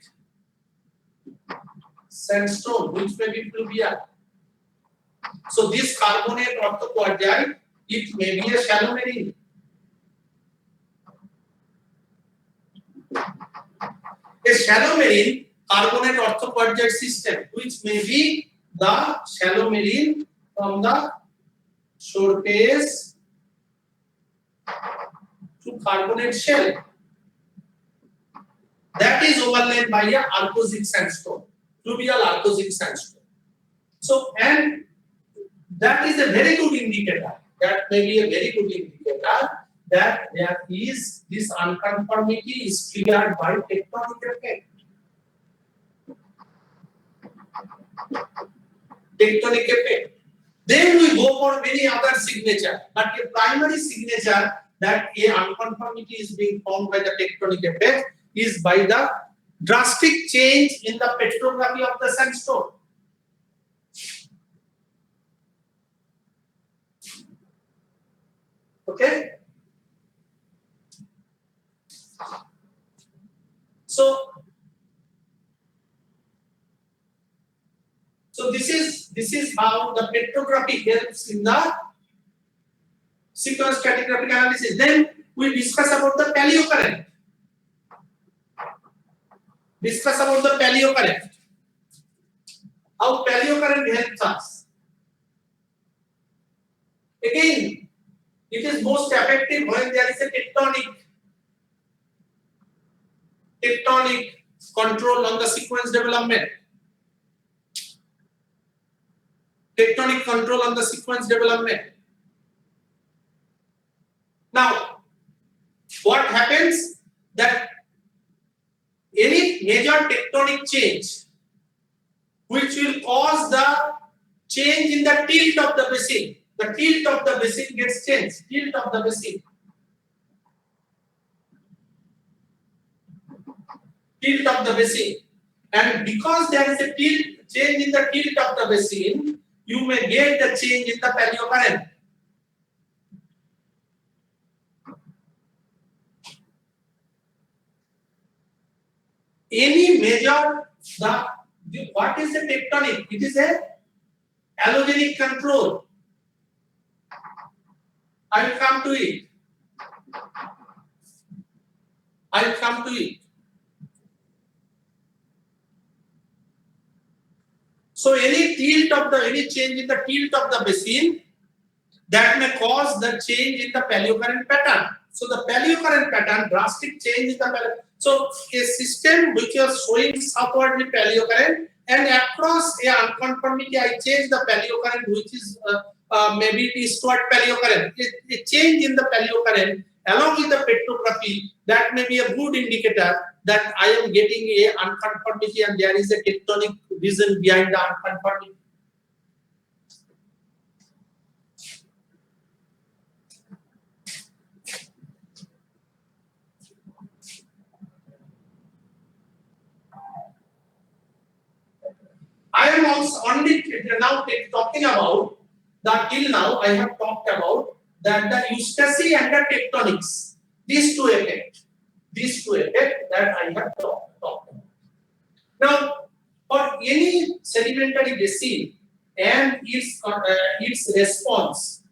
sandstone, which may be fluvial. So this carbonate orthoquartite, it may be a shallow marine. A shallow marine carbonate orthoquartite system, which may be the shallow marine from the shore face to carbonate shell. That is overlain by a arthosic sandstone, fluvial arthosic sandstone. So, and that is a very good indicator. That may be a very good indicator that there is this unconformity is triggered by tectonic effect. Then we go for many other signature, but a primary signature that a unconformity is being formed by the tectonic effect is by the drastic change in the petrography of the sandstone. Okay. So this is how the petrography helps in the sequence stratigraphic analysis. Then we discuss about the paleocurrent. How paleocurrent helps us. Again, it is most effective when there is a tectonic control on the sequence development. Now, what happens that major tectonic change which will cause the change in the tilt of the basin. The tilt of the basin gets changed. Tilt of the basin. Tilt of the basin. And because there is a tilt change in the tilt of the basin, you may get the change in the paleocurrent. Any measure what is the tectonic? It is a allogenic control. I will come to it. I will come to it. So any change in the tilt of the basin that may cause the change in the paleocurrent pattern. So the paleocurrent pattern, drastic change in the paleocurrent. So a system which is showing southwardly paleocurrent, and across a unconformity I change the paleocurrent which is maybe it is toward paleocurrent. A change in the paleocurrent along with the petrography, that may be a good indicator that I am getting a unconformity and there is a tectonic reason behind the unconformity. I am also only now talking about that. Till now I have talked about that the eustacy and the tectonics, these two effects that I have talked about. Now, for any sedimentary basin and its response,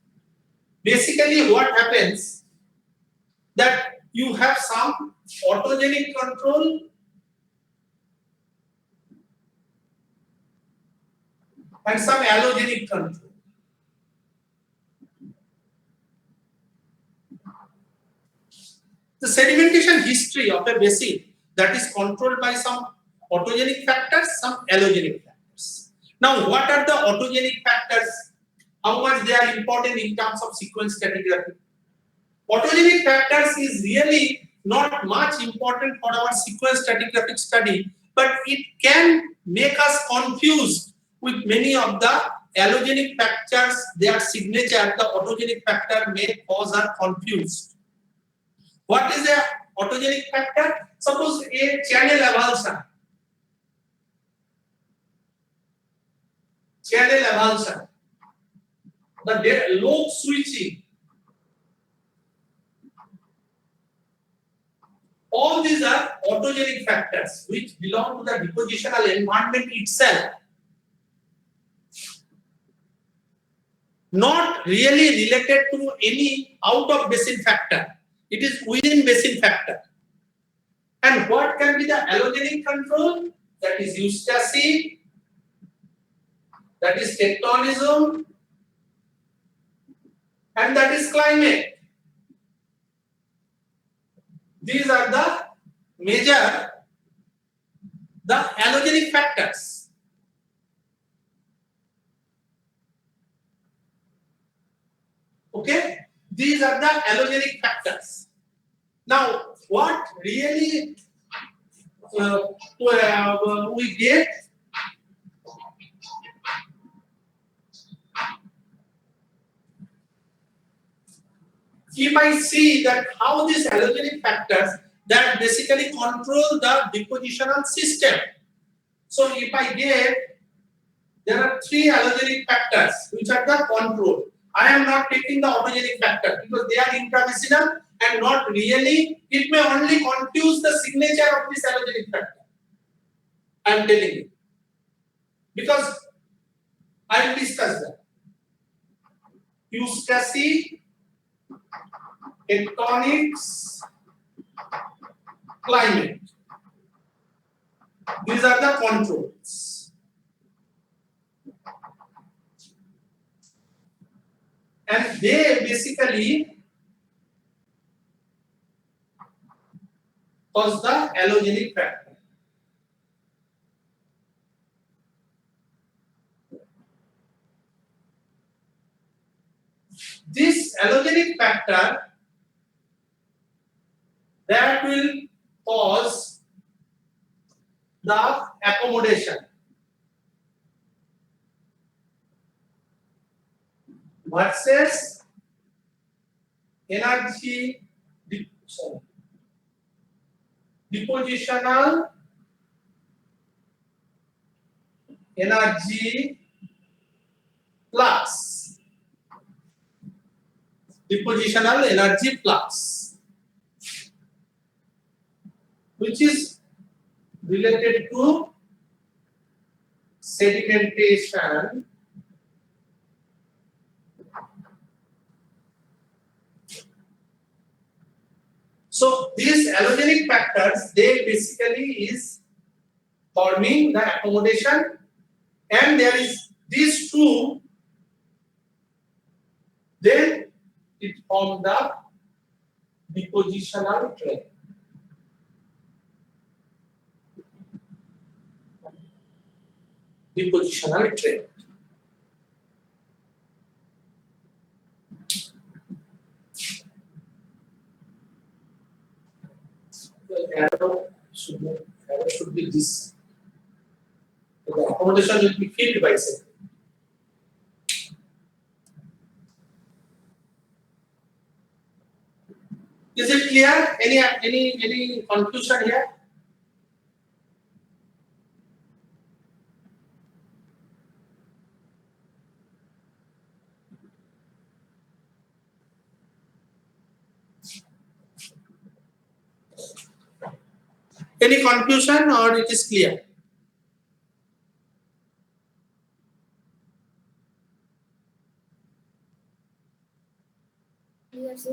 basically what happens that you have some autogenic control and some allogenic control. The sedimentation history of a basin that is controlled by some autogenic factors, some allogenic factors. Now, what are the autogenic factors? How much they are important in terms of sequence stratigraphy? Autogenic factors is really not much important for our sequence stratigraphic study, but it can make us confused with many of the allogenic factors. Their signature, the autogenic factor, may cause us confused. What is a autogenic factor? Suppose a channel avulsion. The lobe switching. All these are autogenic factors which belong to the depositional environment itself. Not really related to any out of basin factor. It is within basin factor. And what can be the allogenic control? That is eustacy, that is tectonism, and that is climate. These are the major, the allogenic factors. Okay, these are the allogenic factors. Now, what really we get? If I see that how these allogenic factors that basically control the depositional system. So if I get, there are three allogenic factors which are the control. I am not taking the autogenic factor because they are intrabasinal and not really. It may only confuse the signature of this allogenic factor. I am telling you. Because I will discuss that. Eustacy, tectonics, climate. These are the controls. And they basically cause the allogenic factor. This allogenic factor that will cause the accommodation versus energy depositional energy flux. Depositional energy flux, which is related to sedimentation so these allogenic factors, they basically is forming the accommodation, and there is these two, then it form the depositional train. Depositional train. The arrow should be this. So the accommodation will be filled by sediment. Is it clear? Any confusion here? Any confusion or it is clear? Yes.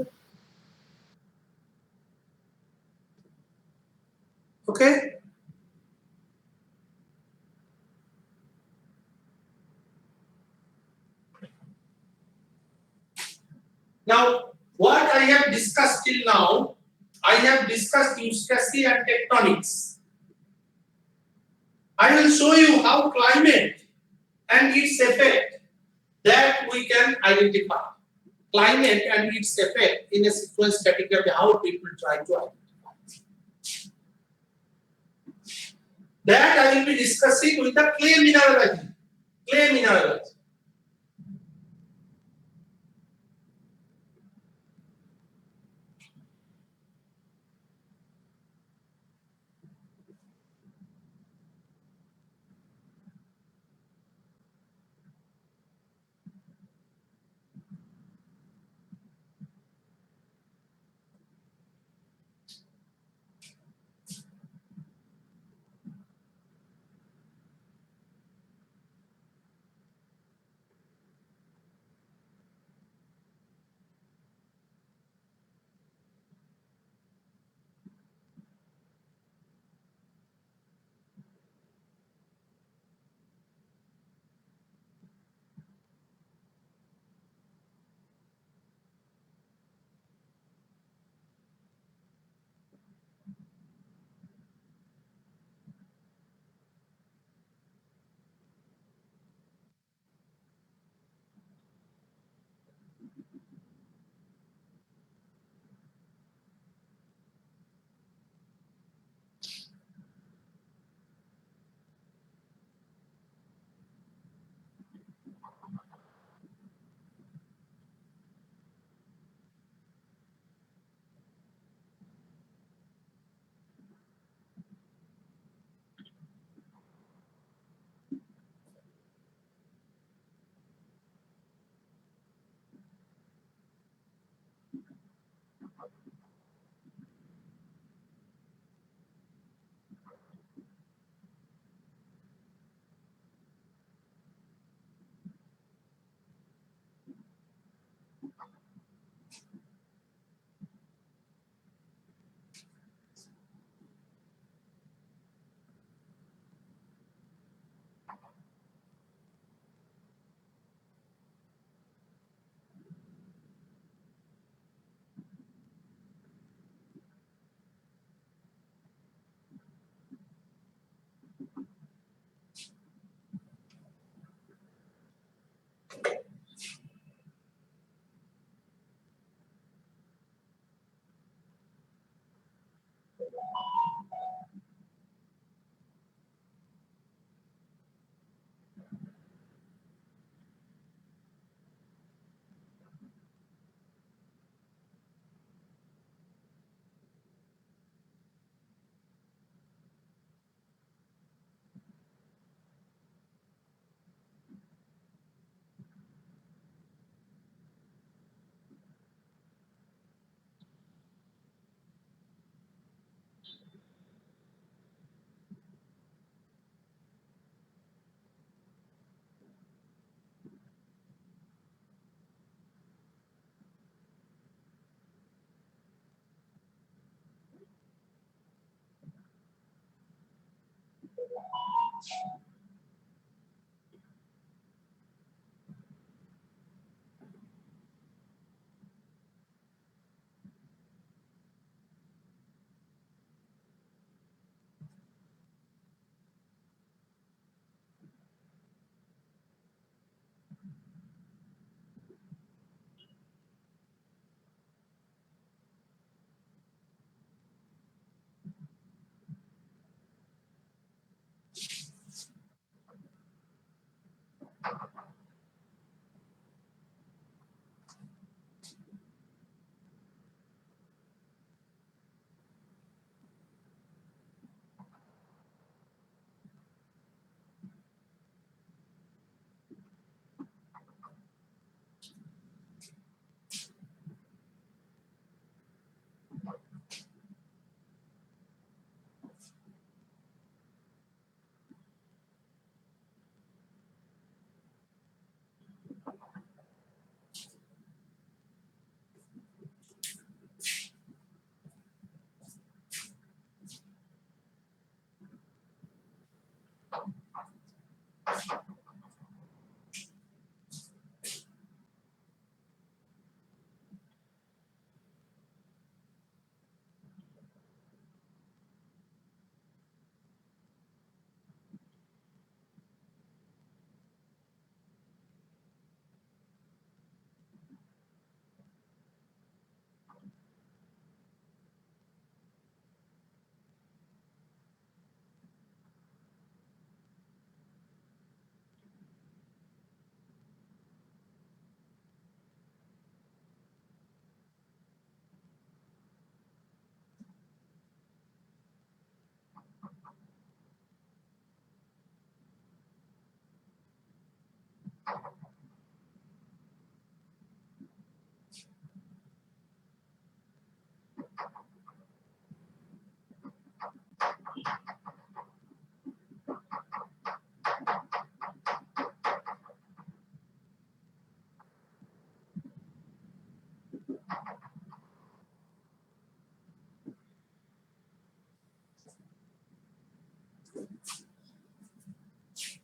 Okay. Now, what I have discussed till now, I have discussed Eustacy and tectonics. I will show you how climate and its effect that we can identify. Climate and its effect in a sequence category, how people try to identify. That I will be discussing with the clay mineralogy. Clay mineralogy.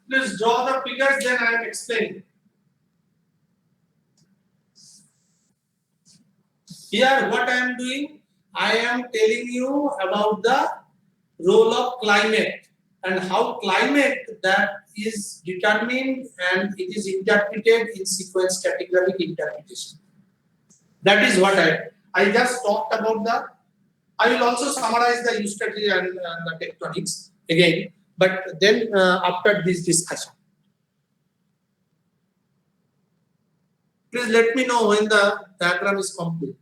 Please draw the figures, then I am explaining. Here, what I am doing, I am telling you about the role of climate and how climate that is determined and it is interpreted in sequence categorical interpretation. That is what I just talked about the. I will also summarize the use strategy and the tectonics again, but then after this discussion. Please let me know when the diagram is complete.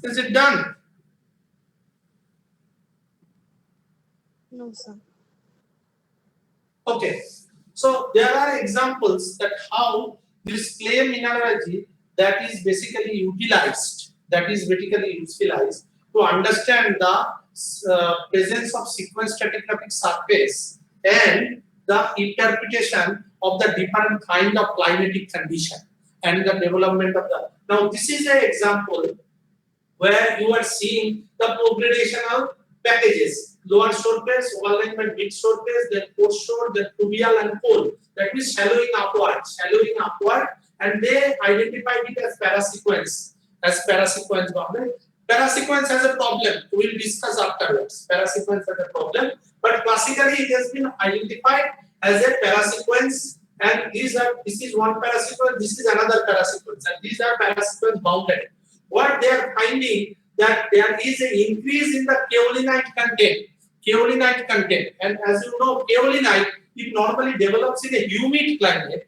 Is it done? No, sir. Okay. So there are examples that how this clay mineralogy that is basically utilized, to understand the presence of sequence stratigraphic surface and the interpretation of the different kind of climatic condition and the development of the. Now this is an example where you are seeing the progradational packages, lower surface, overalignment, mid surface, then post shore, then fluvial and pole. That means shallowing upward, and they identified it as parasequence. Boundary. Parasequence has a problem. We will discuss afterwards. Parasequence has a problem, but classically it has been identified as a parasequence. And this is one parasequence, this is another parasequence, and these are parasequence bounded. What they are finding that there is an increase in the kaolinite content. And as you know, kaolinite, it normally develops in a humid climate,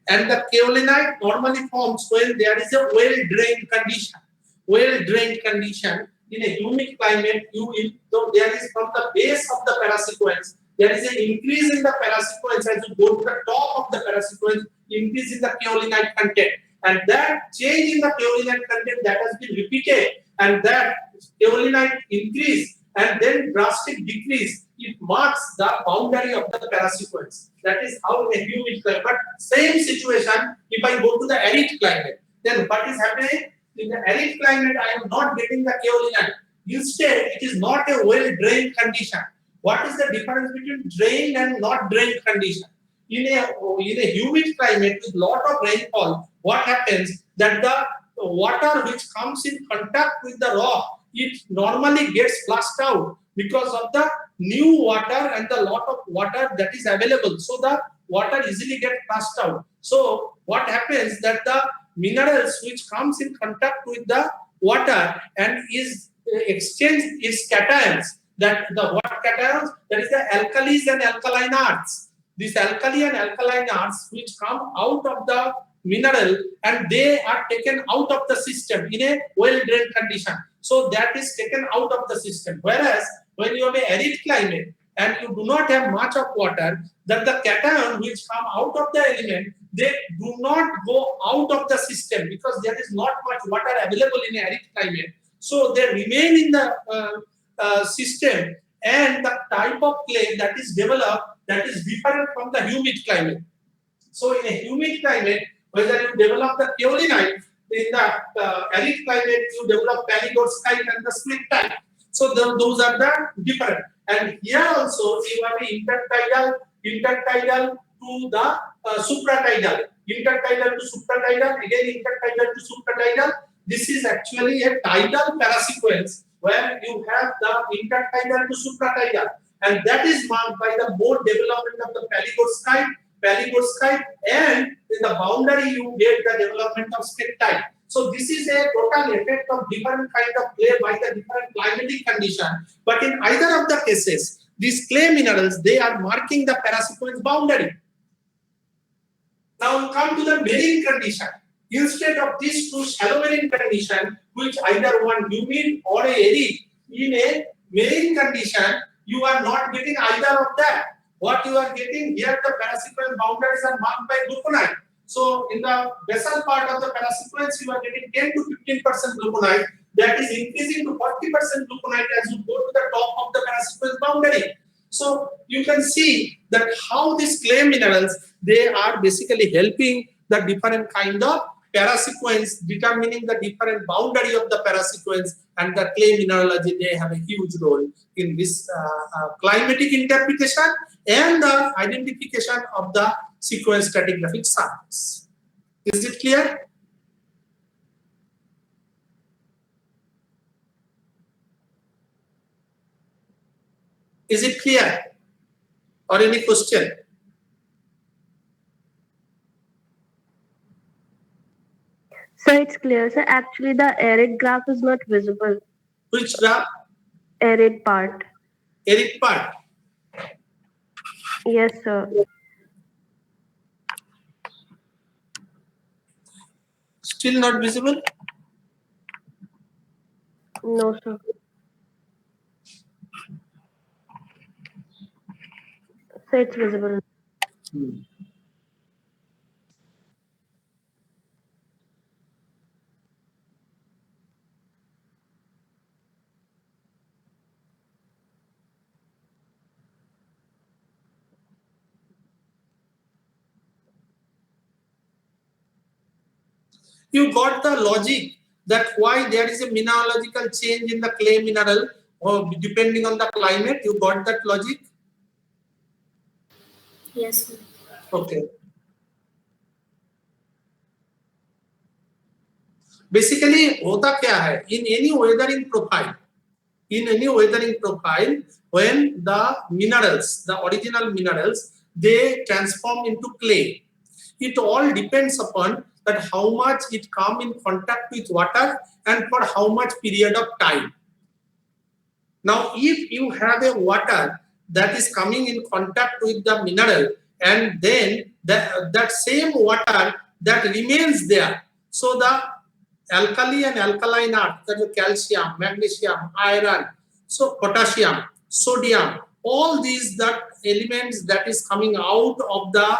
and the kaolinite normally forms when there is a well-drained condition. In a humid climate, so there is from the base of the parasequence, there is an increase in the parasequence as you go to the top of the parasequence, increase in the kaolinite content, and that change in the kaolinite content that has been repeated, and that kaolinite increase and then drastic decrease, it marks the boundary of the parasequence. That is how in a humid climate. But same situation, if I go to the arid climate, then what is happening? In the arid climate, I am not getting the kaolinite. Instead, it is not a well-drained condition. What is the difference between drained and not drained condition? In a humid climate with lot of rainfall, what happens that the water which comes in contact with the rock, it normally gets flushed out because of the new water and the lot of water that is available. So the water easily gets flushed out. So what happens that the minerals which comes in contact with the water and is exchanged its cations, that the what cations, that is the alkalis and alkaline earths. These alkali and alkaline earths which come out of the mineral and they are taken out of the system in a well-drained condition. So that is taken out of the system. Whereas when you have an arid climate and you do not have much of water, that the cation which come out of the element, they do not go out of the system because there is not much water available in arid climate. So they remain in the system, and the type of clay that is developed, that is different from the humid climate. So in a humid climate, whether you develop the kaolinite, in the arid climate you develop palygorskite and the splitite. So those are the different. And here also you have the intertidal to the supratidal. Intertidal to supratidal, again intertidal to supratidal. This is actually a tidal parasequence where you have the intertidal to supratidal, and that is marked by the more development of the palygorskite, and in the boundary you get the development of splitite. So this is a total effect of different kind of clay by the different climatic condition. But in either of the cases, these clay minerals, they are marking the parasequence boundary. Now come to the marine condition. Instead of these two shallow marine condition, which either one humid or a arid, in a marine condition, you are not getting either of that. What you are getting here, the parasequence boundaries are marked by gluconite. So in the basal part of the parasequence, you are getting 10 to 15% gluconite. That is increasing to 40% gluconite as you go to the top of the parasequence boundary. So you can see that how these clay minerals, they are basically helping the different kind of parasequence, determining the different boundary of the parasequence, and the clay mineralogy, they have a huge role in this climatic interpretation and the identification of the sequence stratigraphic surface. Is it clear? Is it clear? Or any question? Sir, it's clear. Sir, actually the arid graph is not visible. Which graph? Arid part. Arid part. Yes, sir. Still not visible? No, sir. So it's visible. You got the logic that why there is a mineralogical change in the clay mineral or depending on the climate. You got that logic? Yes, sir. Okay. Basically होता क्या है, in any weathering profile, when the minerals, the original minerals, they transform into clay, it all depends upon that how much it come in contact with water and for how much period of time. Now if you have a water that is coming in contact with the mineral and then that same water that remains there, so the alkali and alkaline earth, that is calcium, magnesium, iron, so potassium, sodium, all these that elements that is coming out of the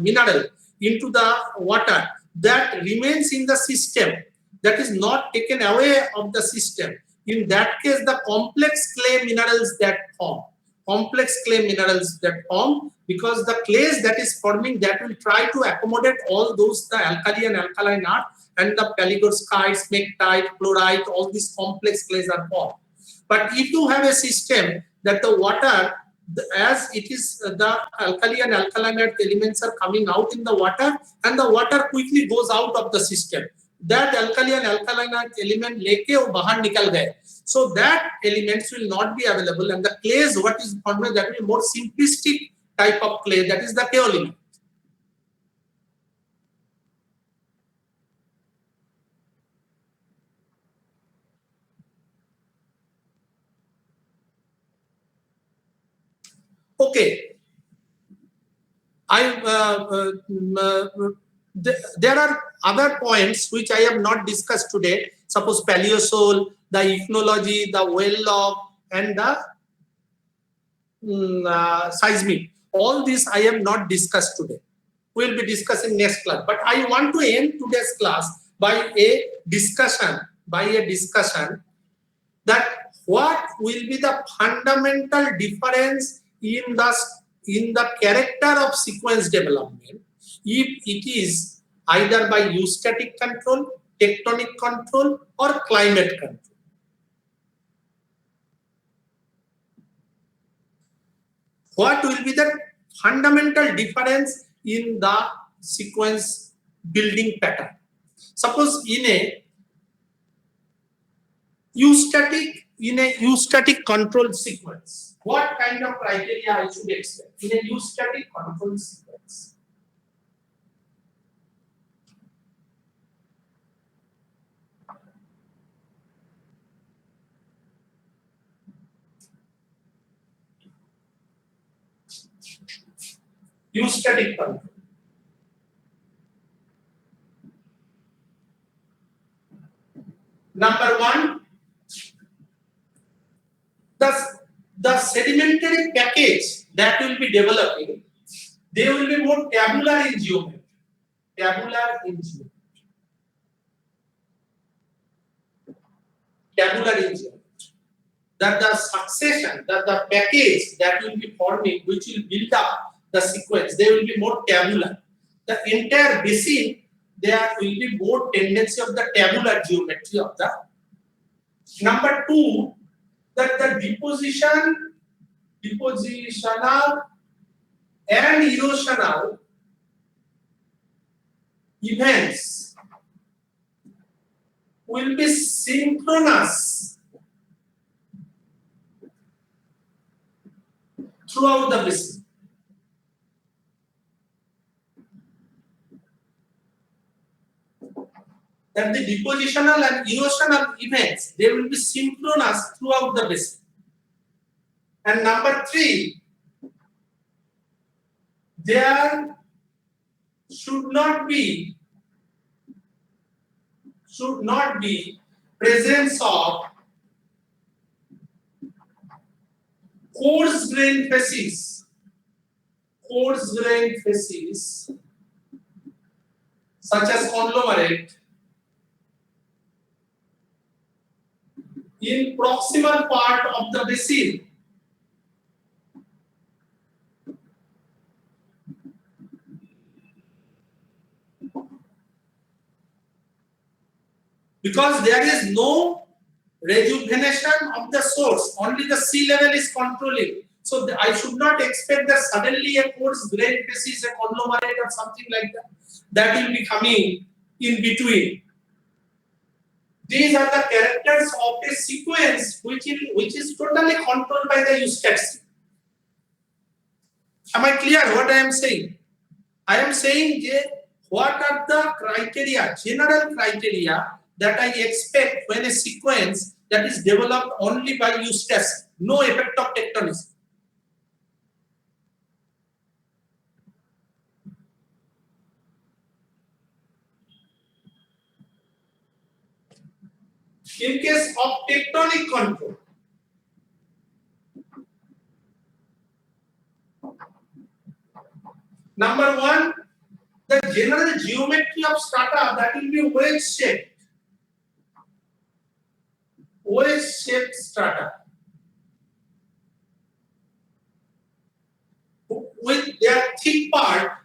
mineral into the water, that remains in the system, that is not taken away of the system. In that case, the complex clay minerals that form, because the clays that is forming, that will try to accommodate all those, the alkali and alkaline earth and the palygorskite, smectite, chlorite, all these complex clays are formed. But if you have a system that the water, as it is, the alkali and alkaline earth elements are coming out in the water and the water quickly goes out of the system, that alkali and alkaline earth element leke wo bahar nikal gaye, so that elements will not be available, and the clays what is formed, that will be more simplistic type of clay, that is the kaolin. Okay, there are other points which I have not discussed today. Suppose paleosol, the ichnology, the well log, and the seismic. All these I have not discussed today. We will be discussing next class. But I want to end today's class by a discussion, that what will be the fundamental difference in the character of sequence development if it is either by eustatic control, tectonic control, or climate control. What will be the fundamental difference in the sequence building pattern? Suppose in a eustatic control sequence, what kind of criteria I should expect in a eustatic control sequence? Eustatic control. Number one, the sedimentary package that will be developing, they will be more tabular in geometry. That the succession, that the package that will be forming, which will build up the sequence, they will be more tabular. The entire basin, there will be more tendency of the tabular geometry of the. Number two, that the depositional and erosional events will be synchronous throughout the basin. That the depositional and erosional events, they will be synchronous throughout the basin. And number three, there should not be should not be presence of coarse grained facies such as conglomerate in proximal part of the basin. Because there is no rejuvenation of the source, only the sea level is controlling. So I should not expect that suddenly a coarse grained facies, a conglomerate or something like that will be coming in between. These are the characters of a sequence which is totally controlled by the Eustachian. Am I clear what I am saying? I am saying what are the criteria, general criteria that I expect when a sequence that is developed only by Eustachian, no effect of tectonism. In case of tectonic control, number one, the general geometry of strata that will be wedge-shaped. Wedge-shaped strata with their thick part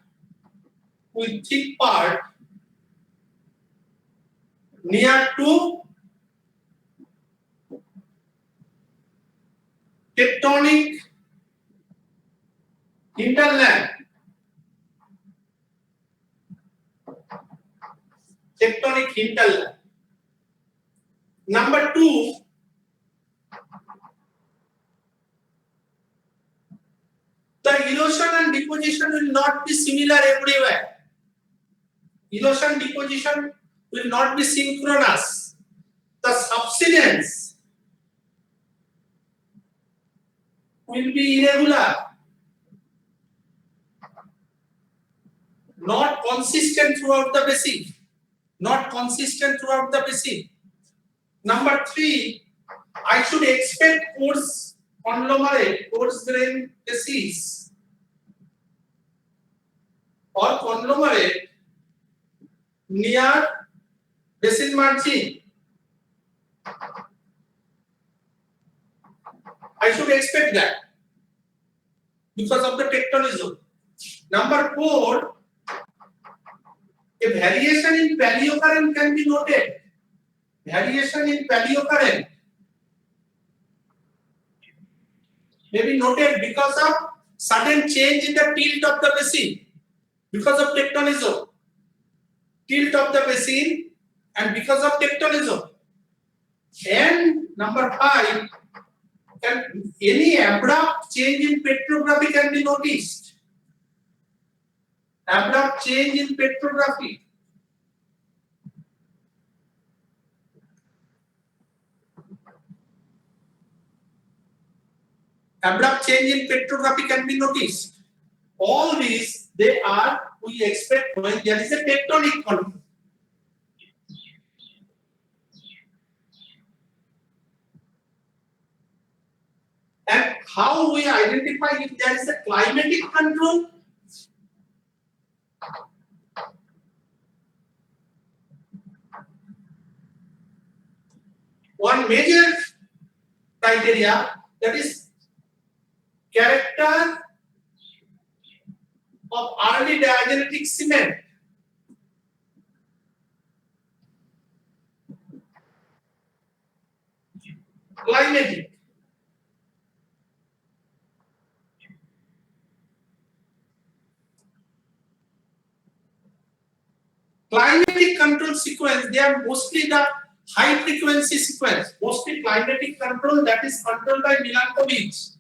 near to tectonic hinterland. Number two, the erosion and deposition will not be similar everywhere. Erosion deposition will not be synchronous. The subsidence will be irregular, not consistent throughout the basin. Number three, I should expect coarse grained facies or conglomerate near basin margin. I should expect that because of the tectonism. Number four, a variation in paleocurrent can be noted. Variation in paleocurrent may be noted because of sudden change in the tilt of the basin, because of tectonism. Tilt of the basin and because of tectonism. And number five, any abrupt change in petrography can be noticed. Abrupt change in petrography. Abrupt change in petrography can be noticed. All these, we expect when there is a tectonic control. And how we identify if there is a climatic control? One major criteria, that is character of early diagenetic cement. Climatic. Climatic control sequence, they are mostly the high frequency sequence. Mostly climatic control that is controlled by Milankovitch.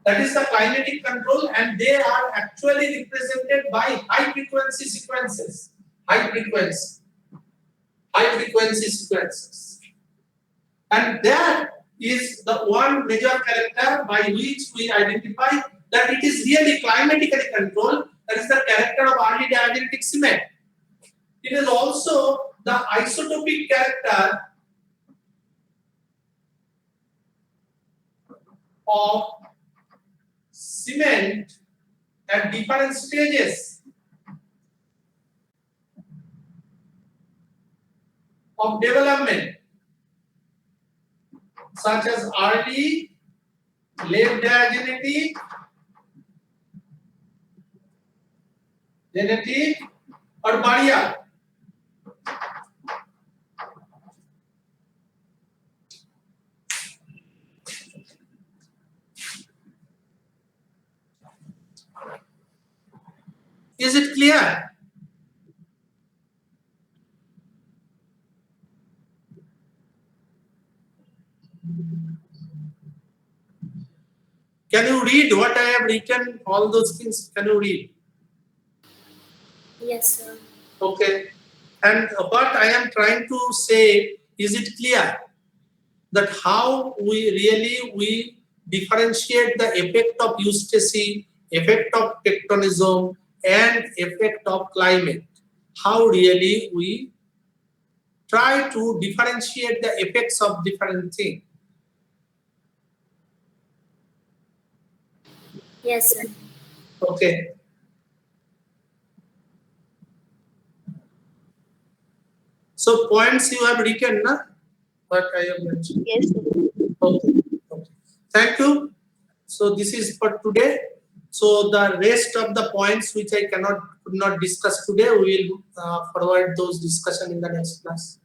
That is the climatic control, and they are actually represented by high frequency sequences. High frequency sequences. And that is the one major character by which we identify that it is really climatically controlled. That is the character of early diagenetic cement. It is also the isotopic character of cement at different stages of development, such as early, late diagenetic, genetic, or barrier. Is it clear? Can you read what I have written? All those things, can you read? Yes, sir. Okay. And what I am trying to say, is it clear that how we differentiate the effect of eustacy, effect of tectonism, and effect of climate? How really we try to differentiate the effects of different things? Yes, sir. Okay. So points you have written, na? What I have mentioned. Yes, sir. Okay. Okay. Thank you. So this is for today. So the rest of the points which I could not discuss today, we will forward those discussion in the next class.